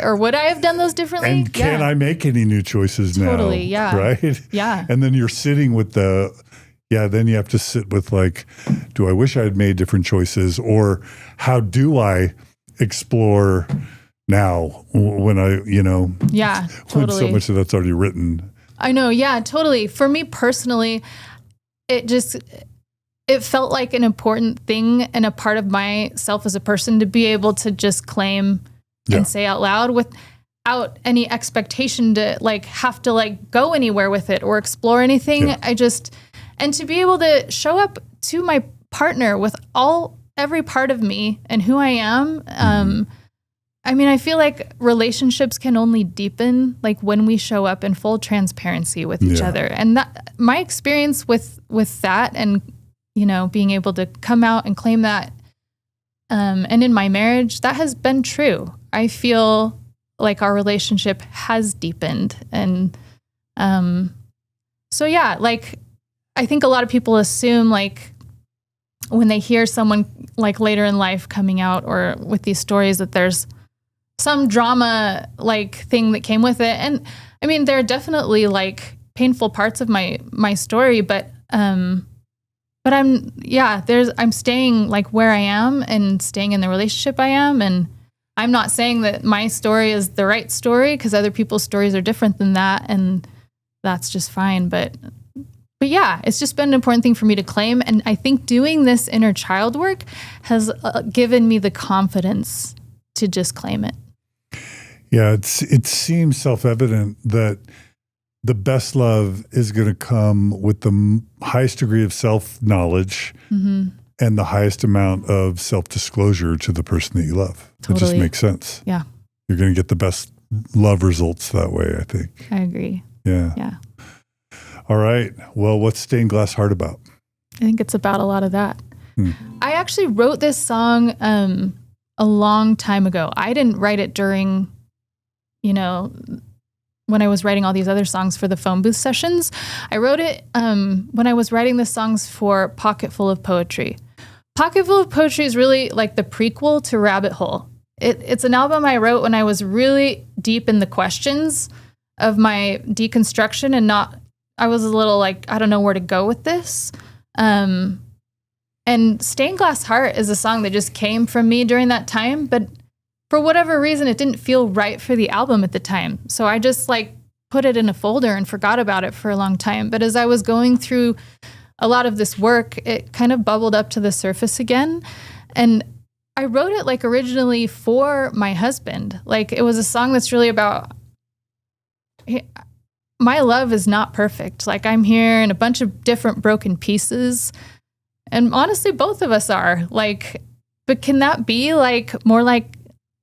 Or would I have done those differently? And can I make any new choices now? Totally, yeah. Right? Yeah. And then you're sitting with then you have to sit with like, do I wish I had made different choices? Or how do I explore now when yeah, totally. when so much of that's already written? I know. Yeah, totally. For me personally, it felt like an important thing and a part of myself as a person to be able to just claim and say out loud without any expectation to like have to like go anywhere with it or explore anything. Yeah. And to be able to show up to my partner with every part of me and who I am, I mean, I feel like relationships can only deepen like when we show up in full transparency with each other. And that, my experience with that, and you know, being able to come out and claim that, and in my marriage, that has been true. I feel like our relationship has deepened, and so yeah, like I think a lot of people assume like when they hear someone like later in life coming out or with these stories that there's some drama like thing that came with it. And I mean, there are definitely like painful parts of my story, but I'm staying like where I am and staying in the relationship I am. And I'm not saying that my story is the right story, because other people's stories are different than that. And that's just fine. But yeah, it's just been an important thing for me to claim. And I think doing this inner child work has given me the confidence to just claim it. Yeah, it seems self-evident that the best love is going to come with the highest degree of self-knowledge and the highest amount of self-disclosure to the person that you love. Totally. It just makes sense. Yeah. You're going to get the best love results that way, I think. I agree. Yeah. Yeah. All right. Well, what's Stained Glass Heart about? I think it's about a lot of that. I actually wrote this song a long time ago. I didn't write it during, you know, when I was writing all these other songs for the PhoneBooth Sessions. I wrote it when I was writing the songs for Pocketful of Poetry. Pocketful of Poetry is really like the prequel to Rabbit Hole. It's an album I wrote when I was really deep in the questions of my deconstruction, and I was a little like, I don't know where to go with this. And Stained Glass Heart is a song that just came from me during that time, but for whatever reason, it didn't feel right for the album at the time. So I just like put it in a folder and forgot about it for a long time. But as I was going through a lot of this work, it kind of bubbled up to the surface again. And I wrote it like originally for my husband. Like it was a song that's really about, my love is not perfect. Like I'm here in a bunch of different broken pieces. And honestly, both of us are like, but can that be like more like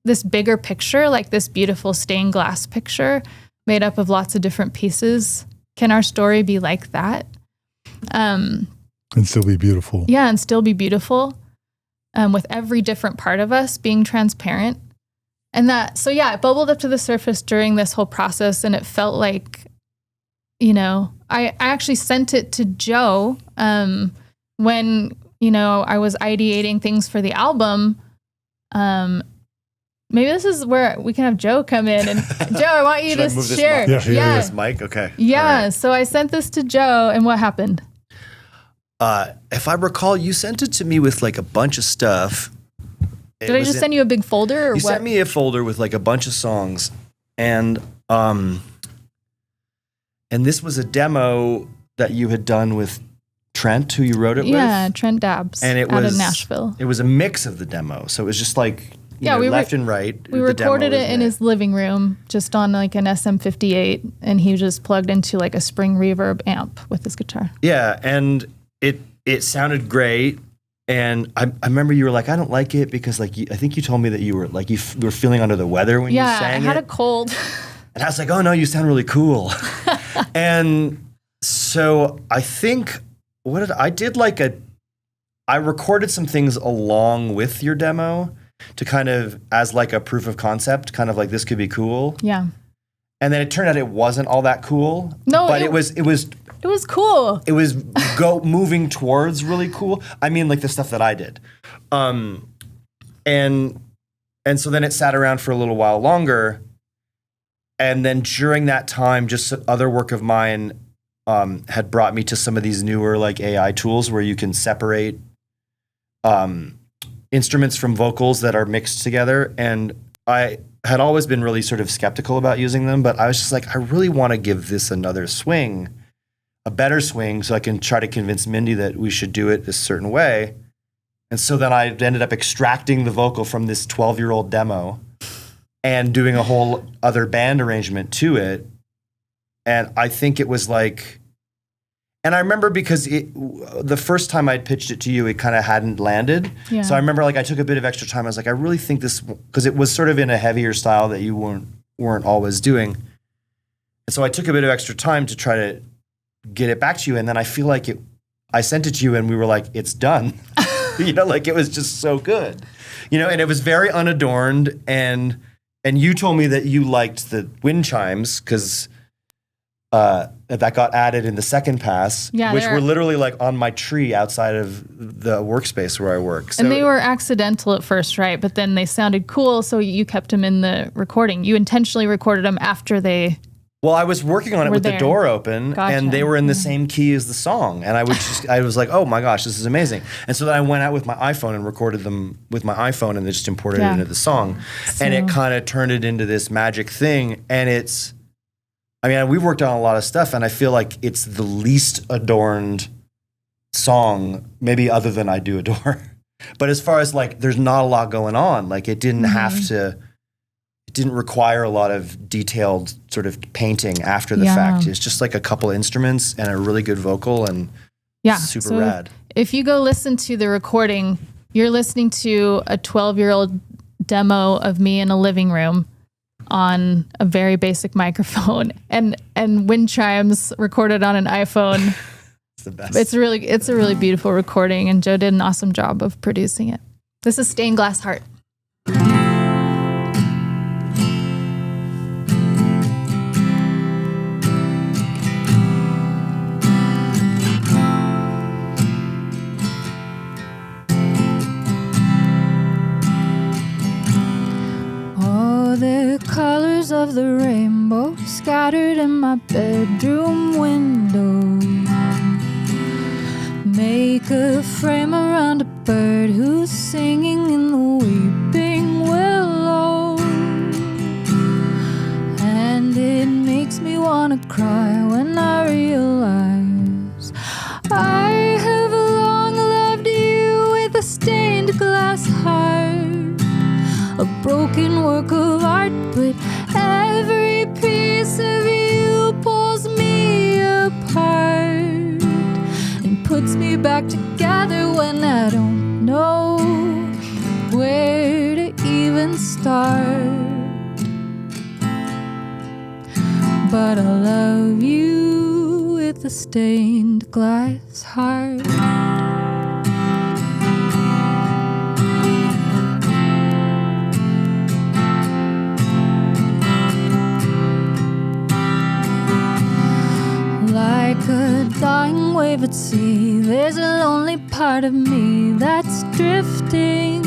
this bigger picture, like this beautiful stained glass picture made up of lots of different pieces? Can our story be like that? And still be beautiful. Yeah, and still be beautiful, with every different part of us being transparent. And that, so yeah, it bubbled up to the surface during this whole process, and it felt like, you know, I actually sent it to Joe when, you know, I was ideating things for the album. Maybe this is where we can have Joe come in. And Joe, I want you to share. This mic? Okay. Yeah. Right. So I sent this to Joe, and what happened? If I recall, you sent it to me with like a bunch of stuff. Did I just send you a big folder, or you what? Sent me a folder with like a bunch of songs, and this was a demo that you had done with Trent, who you wrote it with. Yeah, Trent Dabbs, and it was out of Nashville. It was a mix of the demo, so it was just like left and right. We recorded it in his living room, just on like an SM58, and he just plugged into like a spring reverb amp with his guitar. Yeah, and it sounded great. And I remember you were like, I don't like it because like I think you told me that you were like you were feeling under the weather when you sang it. Yeah, I had a cold. And I was like, oh no, you sound really cool. And so I think I recorded some things along with your demo to kind of as like a proof of concept, kind of like this could be cool. Yeah. And then it turned out it wasn't all that cool. No, but it was cool. It was moving towards really cool. I mean, like the stuff that I did. And so then it sat around for a little while longer. And then during that time, just other work of mine had brought me to some of these newer like AI tools where you can separate instruments from vocals that are mixed together. And I had always been really sort of skeptical about using them, but I was just like, I really want to give this another swing, a better swing, so I can try to convince Mindy that we should do it a certain way. And so then I ended up extracting the vocal from this 12-year-old demo and doing a whole other band arrangement to it. And I think it was like, And I remember because the first time I'd pitched it to you, it kind of hadn't landed. Yeah. So I remember like I took a bit of extra time. I was like, I really think this, because it was sort of in a heavier style that you weren't always doing. And so I took a bit of extra time to try to get it back to you. And then I feel like I sent it to you and we were like, it's done. Like it was just so good. And it was very unadorned. And you told me that you liked the wind chimes because that got added in the second pass, which were literally like on my tree outside of the workspace where I work. So, and they were accidental at first, right? But then they sounded cool, so you kept them in the recording. You intentionally recorded them after they... Well, I was working on it with the door open, and they were in the same key as the song. And I was like, oh my gosh, this is amazing. And so then I went out with my iPhone and recorded them with my iPhone and then just imported it into the song. So, and it kind of turned it into this magic thing. And we've worked on a lot of stuff, and I feel like it's the least adorned song, maybe other than I Do Adore. But as far as like, there's not a lot going on. Like it didn't have to... It didn't require a lot of detailed sort of painting after the fact. It's just like a couple instruments and a really good vocal and super rad. If you go listen to the recording, you're listening to a 12-year-old demo of me in a living room on a very basic microphone and wind chimes recorded on an iPhone. It's the best. It's a really beautiful recording, and Joe did an awesome job of producing it. This is Stained Glass Heart. The colors of the rainbow scattered in my bedroom window make a frame around a bird who's singing in the weeping willow, and it makes me wanna cry when I realize I have long loved you with a stained glass heart. A broken work of art, but every piece of you pulls me apart and puts me back together when I don't know where to even start. But I love you with a stained glass heart. Like a dying wave at sea, there's a lonely part of me that's drifting,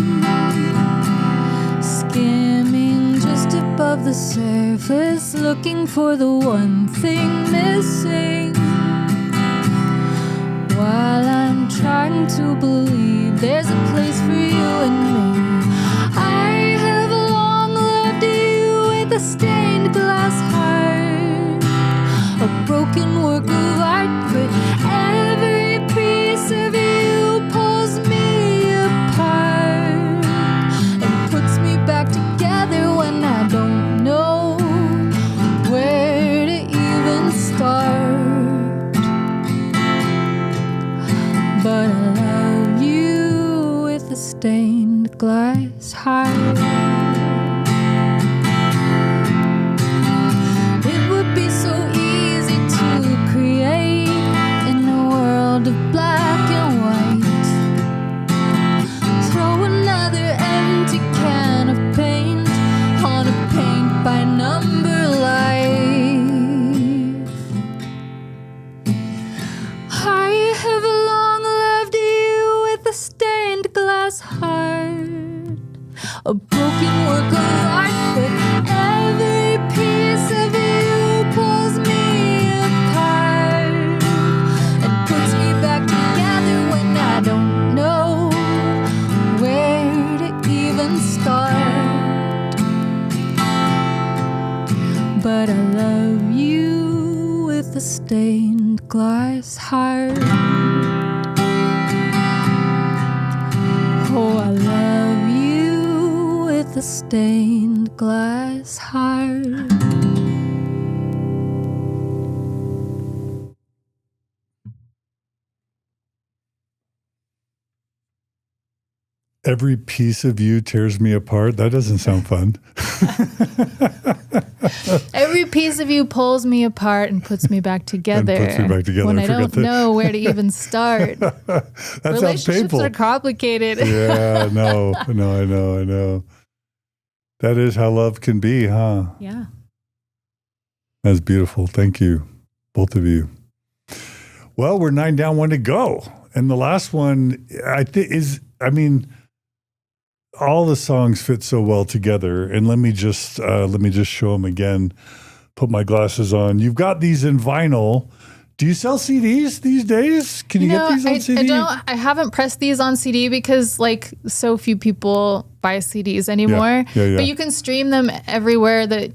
skimming just above the surface, looking for the one thing missing. While I'm trying to believe there's a place for you and me, I have long loved you with a stained glass heart. A broken work of art, but every piece of you pulls me apart and puts me back together when I don't know where to even start. But I love you with a stained glass heart. It would be so easy to create in a world of black and white. Throw another empty can of paint on a paint by number life. I have long loved you with a stained glass heart, a broken work of art, but every piece of you pulls me apart and puts me back together when I don't know where to even start. But I love you with a stained glass heart. Oh, I love you with a stained glass heart. Every piece of you tears me apart. That doesn't sound fun. Every piece of you pulls me apart and puts me back together. When I don't know where to even start. That sounds Relationships painful. are complicated. Yeah, no, I know. That is how love can be, huh? Yeah. That's beautiful. Thank you, both of you. Well, we're 9 down, 1 to go. And the last one, all the songs fit so well together. And let me just show them again. Put my glasses on. You've got these in vinyl. Do you sell CDs these days? Can you get these on CD? I haven't pressed these on CD because like so few people buy CDs anymore. Yeah. But you can stream them everywhere that,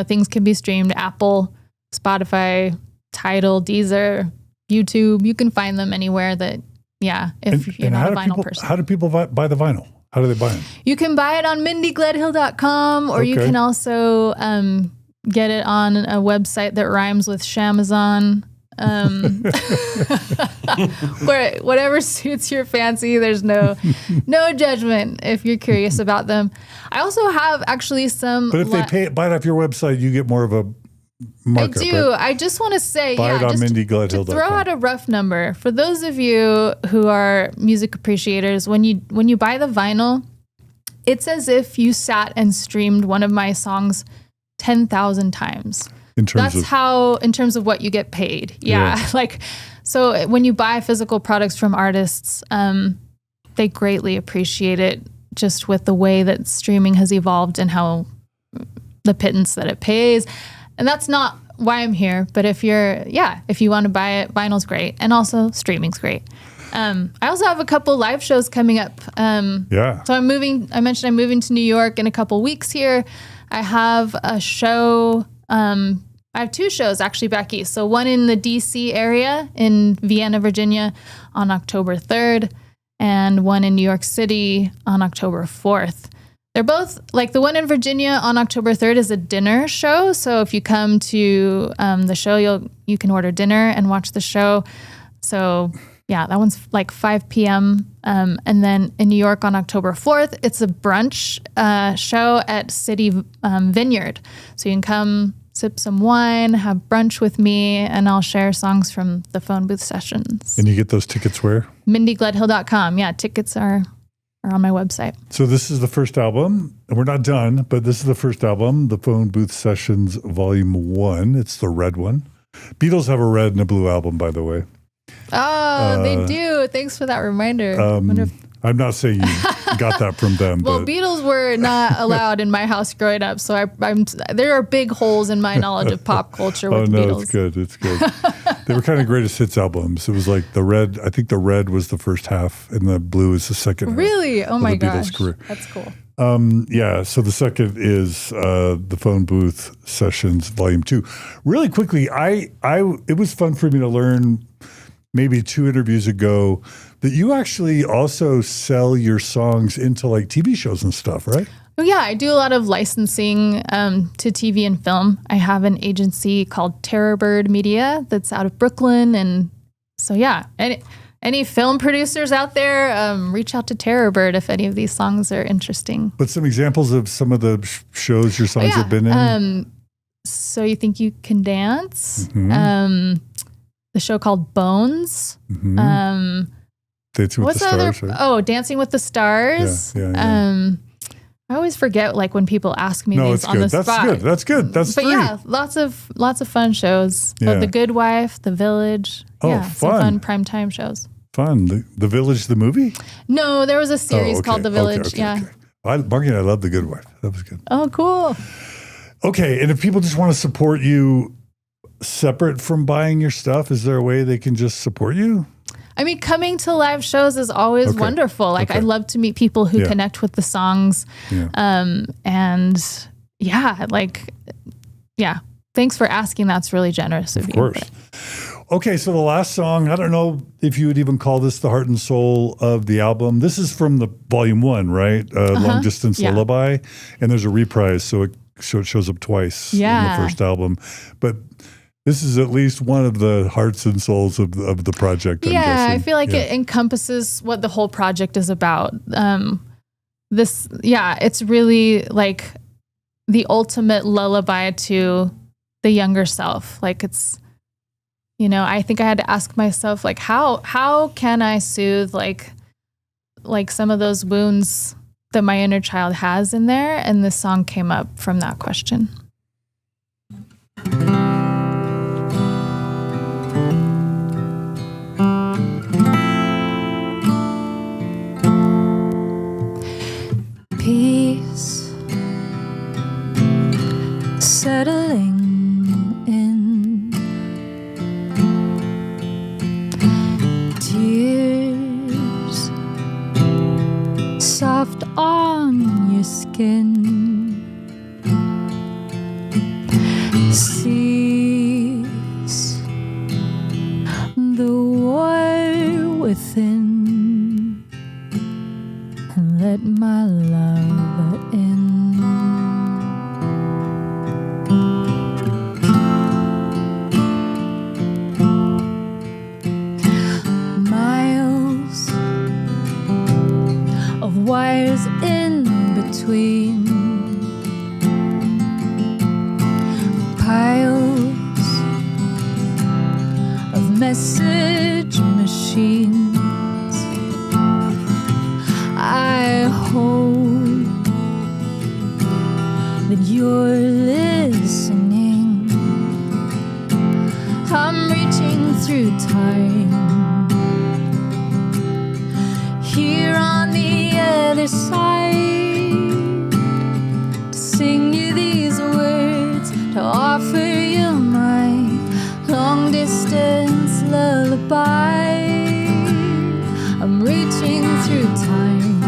things can be streamed. Apple, Spotify, Tidal, Deezer, YouTube. You can find them anywhere that, if you're not a vinyl person. How do people buy the vinyl? How do they buy it? You can buy it on MindyGledhill.com, or you can also get it on a website that rhymes with Shamazon. Whatever suits your fancy. There's no judgment if you're curious about them. I also have actually some. But if they buy it off your website, you get more of a markup. I do. Right? I just want to say, buy it on just MindyGledhill.com. to throw out a rough number for those of you who are music appreciators. When you buy the vinyl, it's as if you sat and streamed one of my songs 10,000 times. In terms of what you get paid. Yeah. So when you buy physical products from artists, they greatly appreciate it just with the way that streaming has evolved and how the pittance that it pays. And that's not why I'm here. But if you want to buy it, vinyl's great. And also streaming's great. I also have a couple live shows coming up. So I mentioned I'm moving to New York in a couple weeks here. I have a show. I have 2 shows actually back east. So one in the DC area in Vienna, Virginia on October 3rd, and one in New York City on October 4th. They're both, like the one in Virginia on October 3rd is a dinner show. So if you come to the show, you can order dinner and watch the show. So that one's like 5 p.m. And then in New York on October 4th, it's a brunch show at City Vineyard. So you can come sip some wine, have brunch with me, and I'll share songs from the PhoneBooth Sessions. And you get those tickets where? MindyGledhill.com. Yeah, tickets are on my website. So this is the first album, and we're not done, but this is the first album, the PhoneBooth Sessions Volume 1. It's the red one. Beatles have a red and a blue album, by the way. Oh, they do. Thanks for that reminder. I'm not saying you got that from them. Well, but Beatles were not allowed in my house growing up, so there are big holes in my knowledge of pop culture with Beatles. It's good. They were kind of greatest hits albums. It was like the red. I think the red was the first half, and the blue is the second. Really? Oh my gosh, Beatles career. That's cool. So the second is the PhoneBooth Sessions Volume 2. Really quickly, it was fun for me to learn maybe 2 interviews ago that you actually also sell your songs into like TV shows and stuff, right? Oh yeah, I do a lot of licensing to TV and film. I have an agency called Terrorbird Media that's out of Brooklyn, and so any film producers out there, reach out to Terrorbird if any of these songs are interesting. But some examples of some of the shows your songs have been in? So You Think You Can Dance? Mm-hmm. The show called Bones. Mm-hmm. Dancing with the Stars. Right? Oh, Dancing with the Stars. Yeah. I always forget like when people ask me these on the spot. That's good. That's but 3. Yeah, lots of fun shows. Yeah. The Good Wife, The Village. Oh, some fun primetime shows. Fun. The Village, the movie? No, there was a series called The Village. Okay. Margie and I love The Good Wife. That was good. Oh, cool. Okay, and if people just want to support you separate from buying your stuff, is there a way they can just support you? I mean, coming to live shows is always wonderful. Like, I love to meet people who connect with the songs. Yeah. Thanks for asking. That's really generous of you. Of course. Okay, so the last song, I don't know if you would even call this the heart and soul of the album. This is from the Volume 1, right? Long Distance Lullaby. And there's a reprise, so it shows up twice in the first album. But this is at least one of the hearts and souls of the project. I'm guessing. I feel like it encompasses what the whole project is about. it's really like the ultimate lullaby to the younger self. Like it's, I think I had to ask myself, like, how can I soothe like some of those wounds that my inner child has in there? And this song came up from that question. Peace settling in, tears soft on your skin, cease the war within, and let my love in. Miles of wires in between, piles of message machines. I hope that you're listening. I'm reaching through time, here on the other side, to sing you these words, to offer you my long distance lullaby. I'm reaching through time,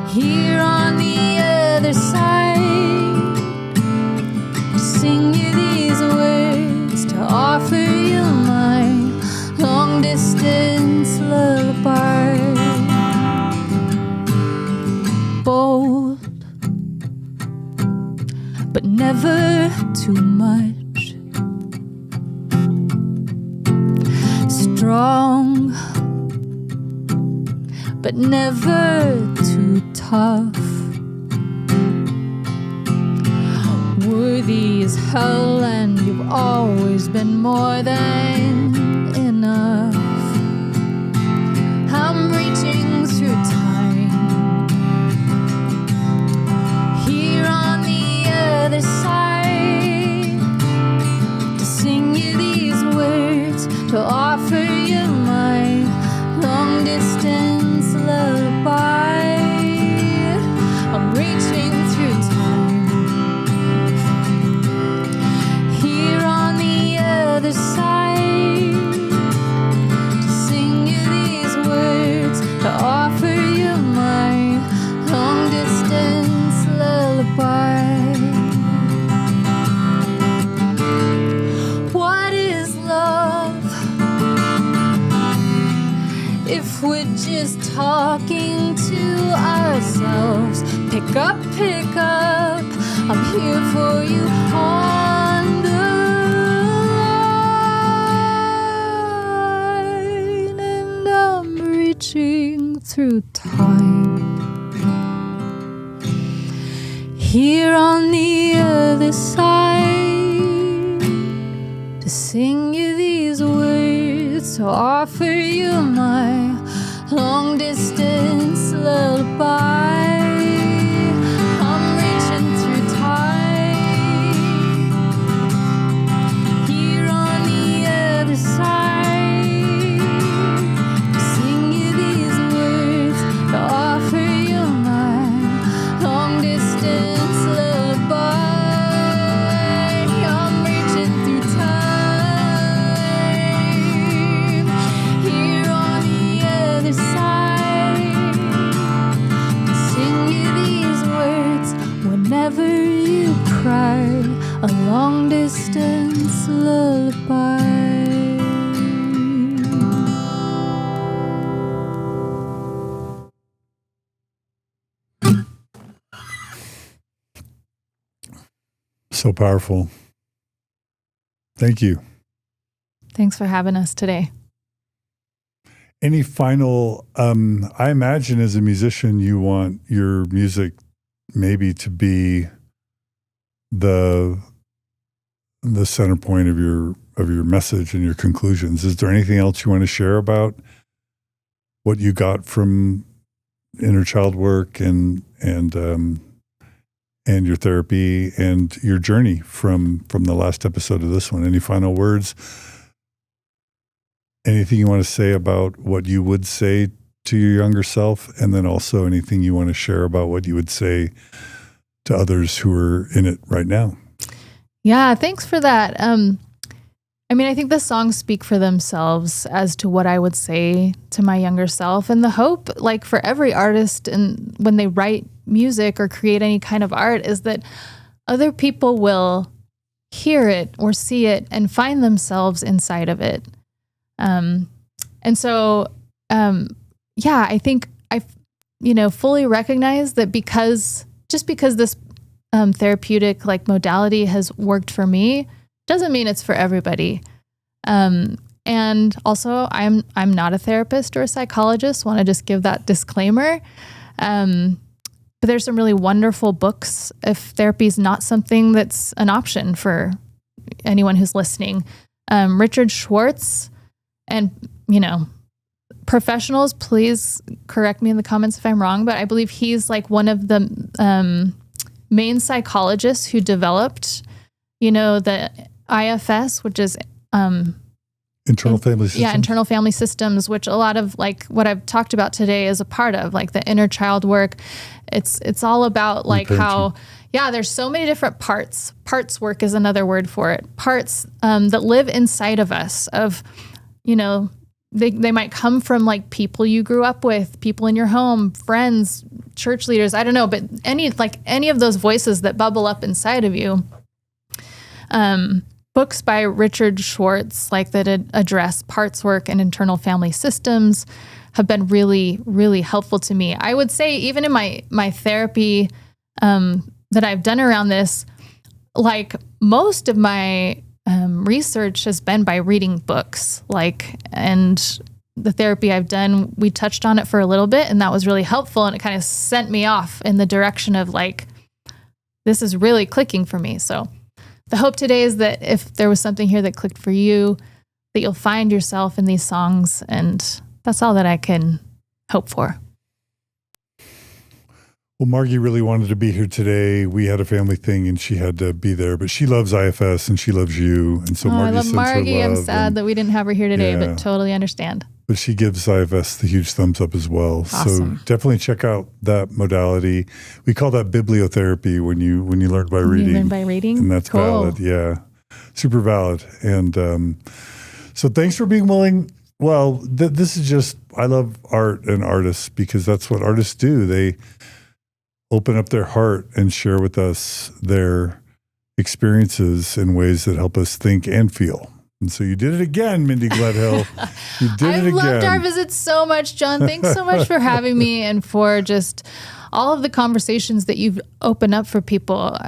here on the other side, to sing you these words, to offer you my long distance lullaby. Bold, but never too much. Strong, but never too tough. Worthy as hell, and you've always been more than enough. I'm reaching through time, here on the other side, to sing you these words, to offer you my long distance lullaby. I'm reaching through time, here on the other side, to sing you these words, to offer you my long distance lullaby. What is love if we're just talking to ourselves? Pick up, I'm here for you on the line, and I'm reaching through time, here on the other side, to sing you these words, to offer you my long distance lullaby. I'm reaching through time, here on the other side, to sing you these words, to offer you my long distance lullaby. I'm reaching through time, here on the other side, to sing you these words whenever you cry, a long distance lullaby. So powerful. Thank you. Thanks for having us today. Any final, I imagine as a musician, you want your music maybe to be the center point of your message and your conclusions. Is there anything else you want to share about what you got from inner child work and your therapy and your journey from the last episode of this one? Any final words? Anything you want to say about what you would say to your younger self? And then also anything you want to share about what you would say to others who are in it right now? Yeah, thanks for that. I mean, I think the songs speak for themselves as to what I would say to my younger self. And the hope, like for every artist, and when they write music or create any kind of art, is that other people will hear it or see it and find themselves inside of it. And so, I think I, fully recognize that because this therapeutic like modality has worked for me, doesn't mean it's for everybody. And also I'm not a therapist or a psychologist. Want to just give that disclaimer. But there's some really wonderful books if therapy is not something that's an option for anyone who's listening. Richard Schwartz, and, professionals, please correct me in the comments if I'm wrong, but I believe he's like one of the main psychologists who developed, the IFS, which is internal family systems. Yeah, internal family systems, which a lot of like what I've talked about today is a part of, like the inner child work. It's all about like how, there's so many different parts. Parts work is another word for it. Parts that live inside of us of, they might come from like people you grew up with, people in your home, friends, church leaders, I don't know, but any of those voices that bubble up inside of you. Books by Richard Schwartz, like that address parts work and internal family systems, have been really, really helpful to me. I would say even in my therapy that I've done around this, like most of my research has been by reading books, and the therapy I've done, we touched on it for a little bit, and that was really helpful. And it kind of sent me off in the direction of like, this is really clicking for me. So the hope today is that if there was something here that clicked for you, that you'll find yourself in these songs. And that's all that I can hope for. Well, Margie really wanted to be here today. We had a family thing and she had to be there, but she loves IFS and she loves you. And so Margie I love sends Margie. her love. I'm sad that we didn't have her here today, but totally understand. But she gives IFS the huge thumbs up as well. Awesome. So definitely check out that modality. We call that bibliotherapy when you learn by reading. You learn by reading? And that's valid. Yeah. Super valid. And so thanks for being willing. Well, this is just, I love art and artists because that's what artists do. They open up their heart and share with us their experiences in ways that help us think and feel. And so you did it again, Mindy Gledhill. You did it again. I loved our visit so much, John. Thanks so much for having me and for just all of the conversations that you've opened up for people.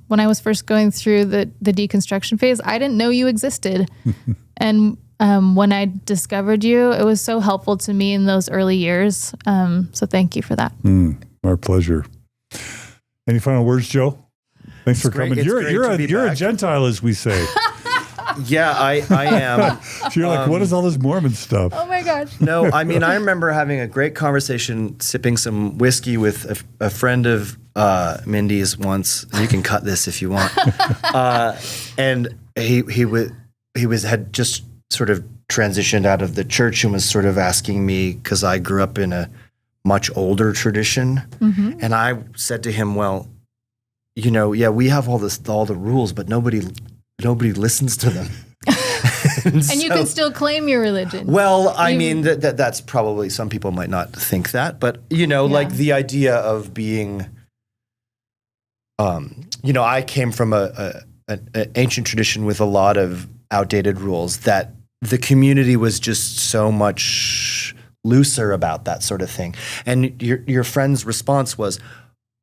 When I was first going through the deconstruction phase, I didn't know you existed. And when I discovered you, it was so helpful to me in those early years. So thank you for that. Our pleasure. Any final words, Joe? Thanks for coming. You're a Gentile, as we say. Yeah, I am. So you're like, what is all this Mormon stuff? Oh my gosh. No, I mean, I remember having a great conversation, sipping some whiskey with a friend of Mindy's once. You can cut this if you want. And he had just sort of transitioned out of the church and was sort of asking me, because I grew up in a much older tradition. Mm-hmm. And I said to him, well, we have all the rules, but nobody listens to them. and you can still claim your religion. Well, I mean, that's probably, some people might not think that, but, like the idea of being, I came from an ancient tradition with a lot of outdated rules that the community was just so much looser about that sort of thing. And your friend's response was,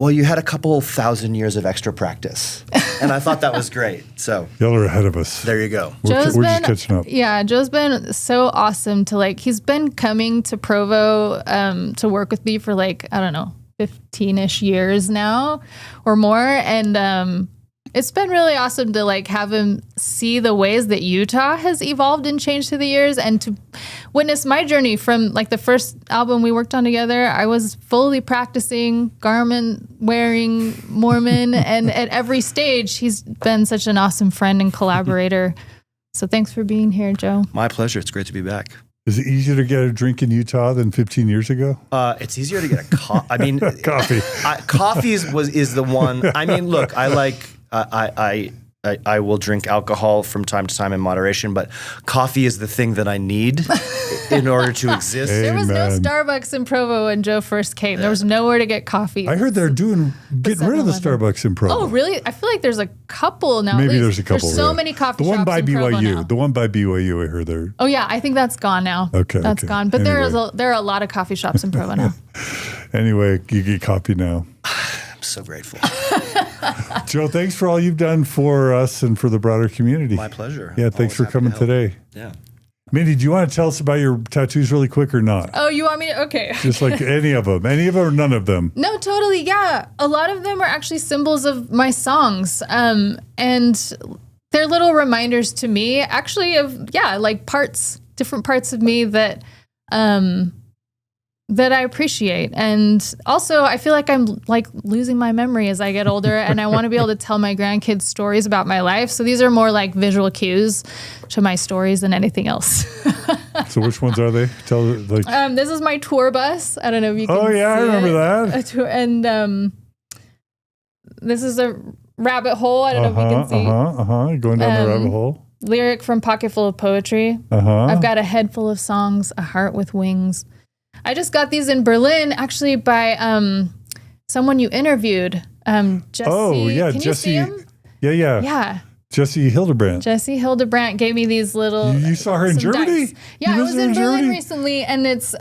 well, you had a couple thousand years of extra practice. And I thought that was great. So Y'all are ahead of us. there you go. We're just catching up. Yeah, Joe's been so awesome he's been coming to Provo to work with me for 15-ish years now or more. And it's been really awesome to have him see the ways that Utah has evolved and changed through the years, and to witness my journey from the first album we worked on together. I was fully practicing garment wearing Mormon, and at every stage he's been such an awesome friend and collaborator. So thanks for being here, Joe. My pleasure. It's great to be back. Is it easier to get a drink in Utah than 15 years ago? It's easier to get a coffee. I mean, Coffee. Coffee is the one. I mean, look, I will drink alcohol from time to time in moderation, but coffee is the thing that I need in order to exist. There was no Amen. Starbucks in Provo when Joe first came. There was nowhere to get coffee. I heard they're getting rid of the 7-Eleven. Starbucks in Provo. Oh, really? I feel like there's a couple now. at Maybe least. there's a couple. There's so yeah. many coffee The one shops by in Provo now. BYU. The one by BYU, I heard there. Oh yeah, I think that's gone now. Okay, That's okay. gone. But Anyway. there are a lot of coffee shops in Provo now. Anyway, you get coffee now. I'm so grateful. Joe, thanks for all you've done for us and for the broader community. My pleasure. Yeah, thanks Always for happy to coming help. today. Yeah. Mindy, do you want to tell us about your tattoos really quick or not? Oh, you want me to? Okay. Just like any of them or none of them? No, totally. Yeah. A lot of them are actually symbols of my songs. And they're little reminders to me actually of, different parts of me that I appreciate. And also I feel like I'm losing my memory as I get older, and I want to be able to tell my grandkids stories about my life. So these are more like visual cues to my stories than anything else. So which ones are they? This is my tour bus. I don't know if you can see Oh yeah, I remember that. A tour, and this is a rabbit hole. I don't know if you can see. Going down the rabbit hole. Lyric from Pocket Full of Poetry. I've got a head full of songs, a heart with wings. I just got these in Berlin, actually, by someone you interviewed, Jesse. Oh yeah, Can Jesse. you see him? Yeah. Yeah. Jesse Hildebrandt. Jesse Hildebrandt gave me these little. You saw her in some Germany? dice. Yeah, You I was visited in Berlin Germany? recently, and it's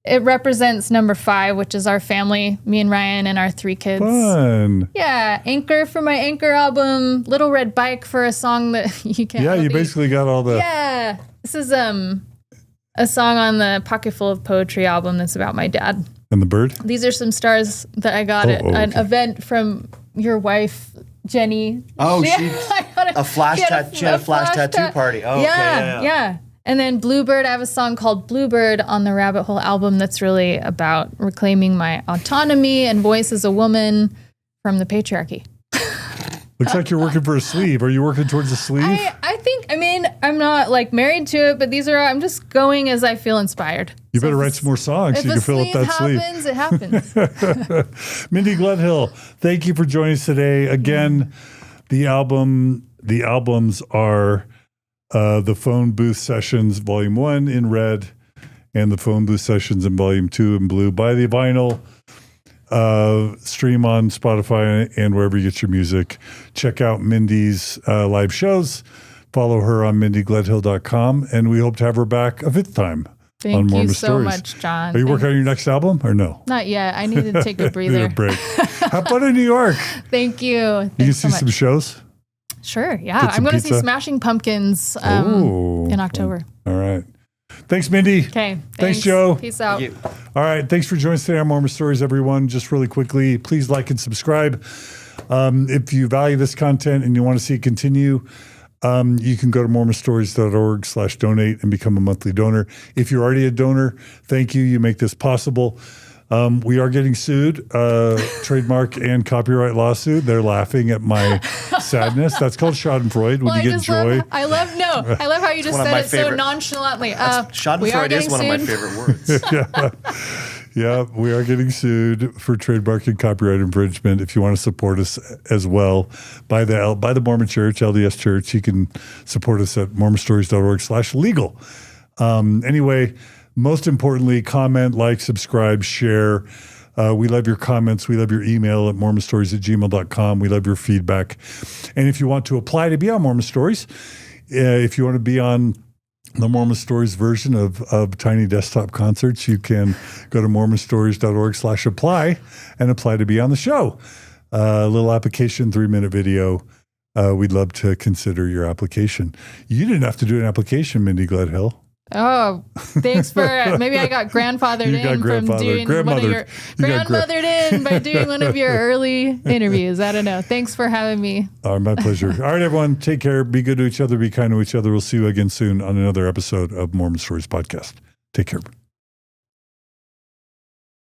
it represents number 5, which is our family, me and Ryan and our 3 kids. Fun. Yeah, Anchor for my Anchor album, Little Red Bike for a song that you can't. Yeah, you basically got all the. Yeah, this is a song on the Pocket Full of Poetry album that's about my dad. And the bird? These are some stars that I got at an event from your wife, Jenny. Oh, she had a flash tattoo party. Oh, okay. Yeah. And then Bluebird, I have a song called Bluebird on the Rabbit Hole album that's really about reclaiming my autonomy and voice as a woman from the patriarchy. Looks like you're working for a sleeve. Are you working towards a sleeve? I mean, I'm not like married to it, but I'm just going as I feel inspired. You better write some more songs so you can fill up that sleeve. If it happens. Mindy Gledhill, thank you for joining us today. Again, the albums are the PhoneBooth Sessions Volume 1 in red and the PhoneBooth Sessions in Volume 2 in blue. Buy the vinyl. Stream on Spotify and wherever you get your music. Check out Mindy's live shows. Follow her on mindygledhill.com, and we hope to have her back a 5th time on Thank Mormon you so Stories. much, John. Are you working on your next album or no? Not yet. I needed to take a Need breather. a break. How about in New York? Thank you. You can Thanks see so much. some shows? Sure. Yeah. Get some I'm going to see pizza? Smashing Pumpkins Ooh. in October. All right. Thanks, Mindy. Okay. Thanks, Joe. Peace out. Thank you. All right. Thanks for joining us today on Mormon Stories, everyone. Just really quickly, please like and subscribe. If you value this content and you want to see it continue, you can go to mormonstories.org/donate and become a monthly donor. If you're already a donor, thank you. You make this possible. We are getting sued, trademark and copyright lawsuit. They're laughing at my sadness. That's called Schadenfreude when Well, you get joy. I love how you just one of said my it so favorite- nonchalantly. We are Schadenfreude is getting one of my sued. favorite words. Yeah, we are getting sued for trademark and copyright infringement. If you want to support us as well, by the Mormon Church, LDS Church, you can support us at mormonstories.org/legal. Anyway, most importantly, comment, like, subscribe, share. We love your comments. We love your email at mormonstories@gmail.com. We love your feedback. And if you want to apply to be on Mormon Stories, if you want to be on the Mormon Stories version of Tiny Desktop Concerts, you can go to mormonstories.org/apply and apply to be on the show. A little application, 3-minute video. We'd love to consider your application. You didn't have to do an application, Mindy Gledhill. Oh, thanks for maybe I got grandfathered from doing one of your grandmothered in by doing one of your early interviews. I don't know. Thanks for having me. My pleasure. All right, everyone, take care. Be good to each other. Be kind to each other. We'll see you again soon on another episode of Mormon Stories Podcast. Take care.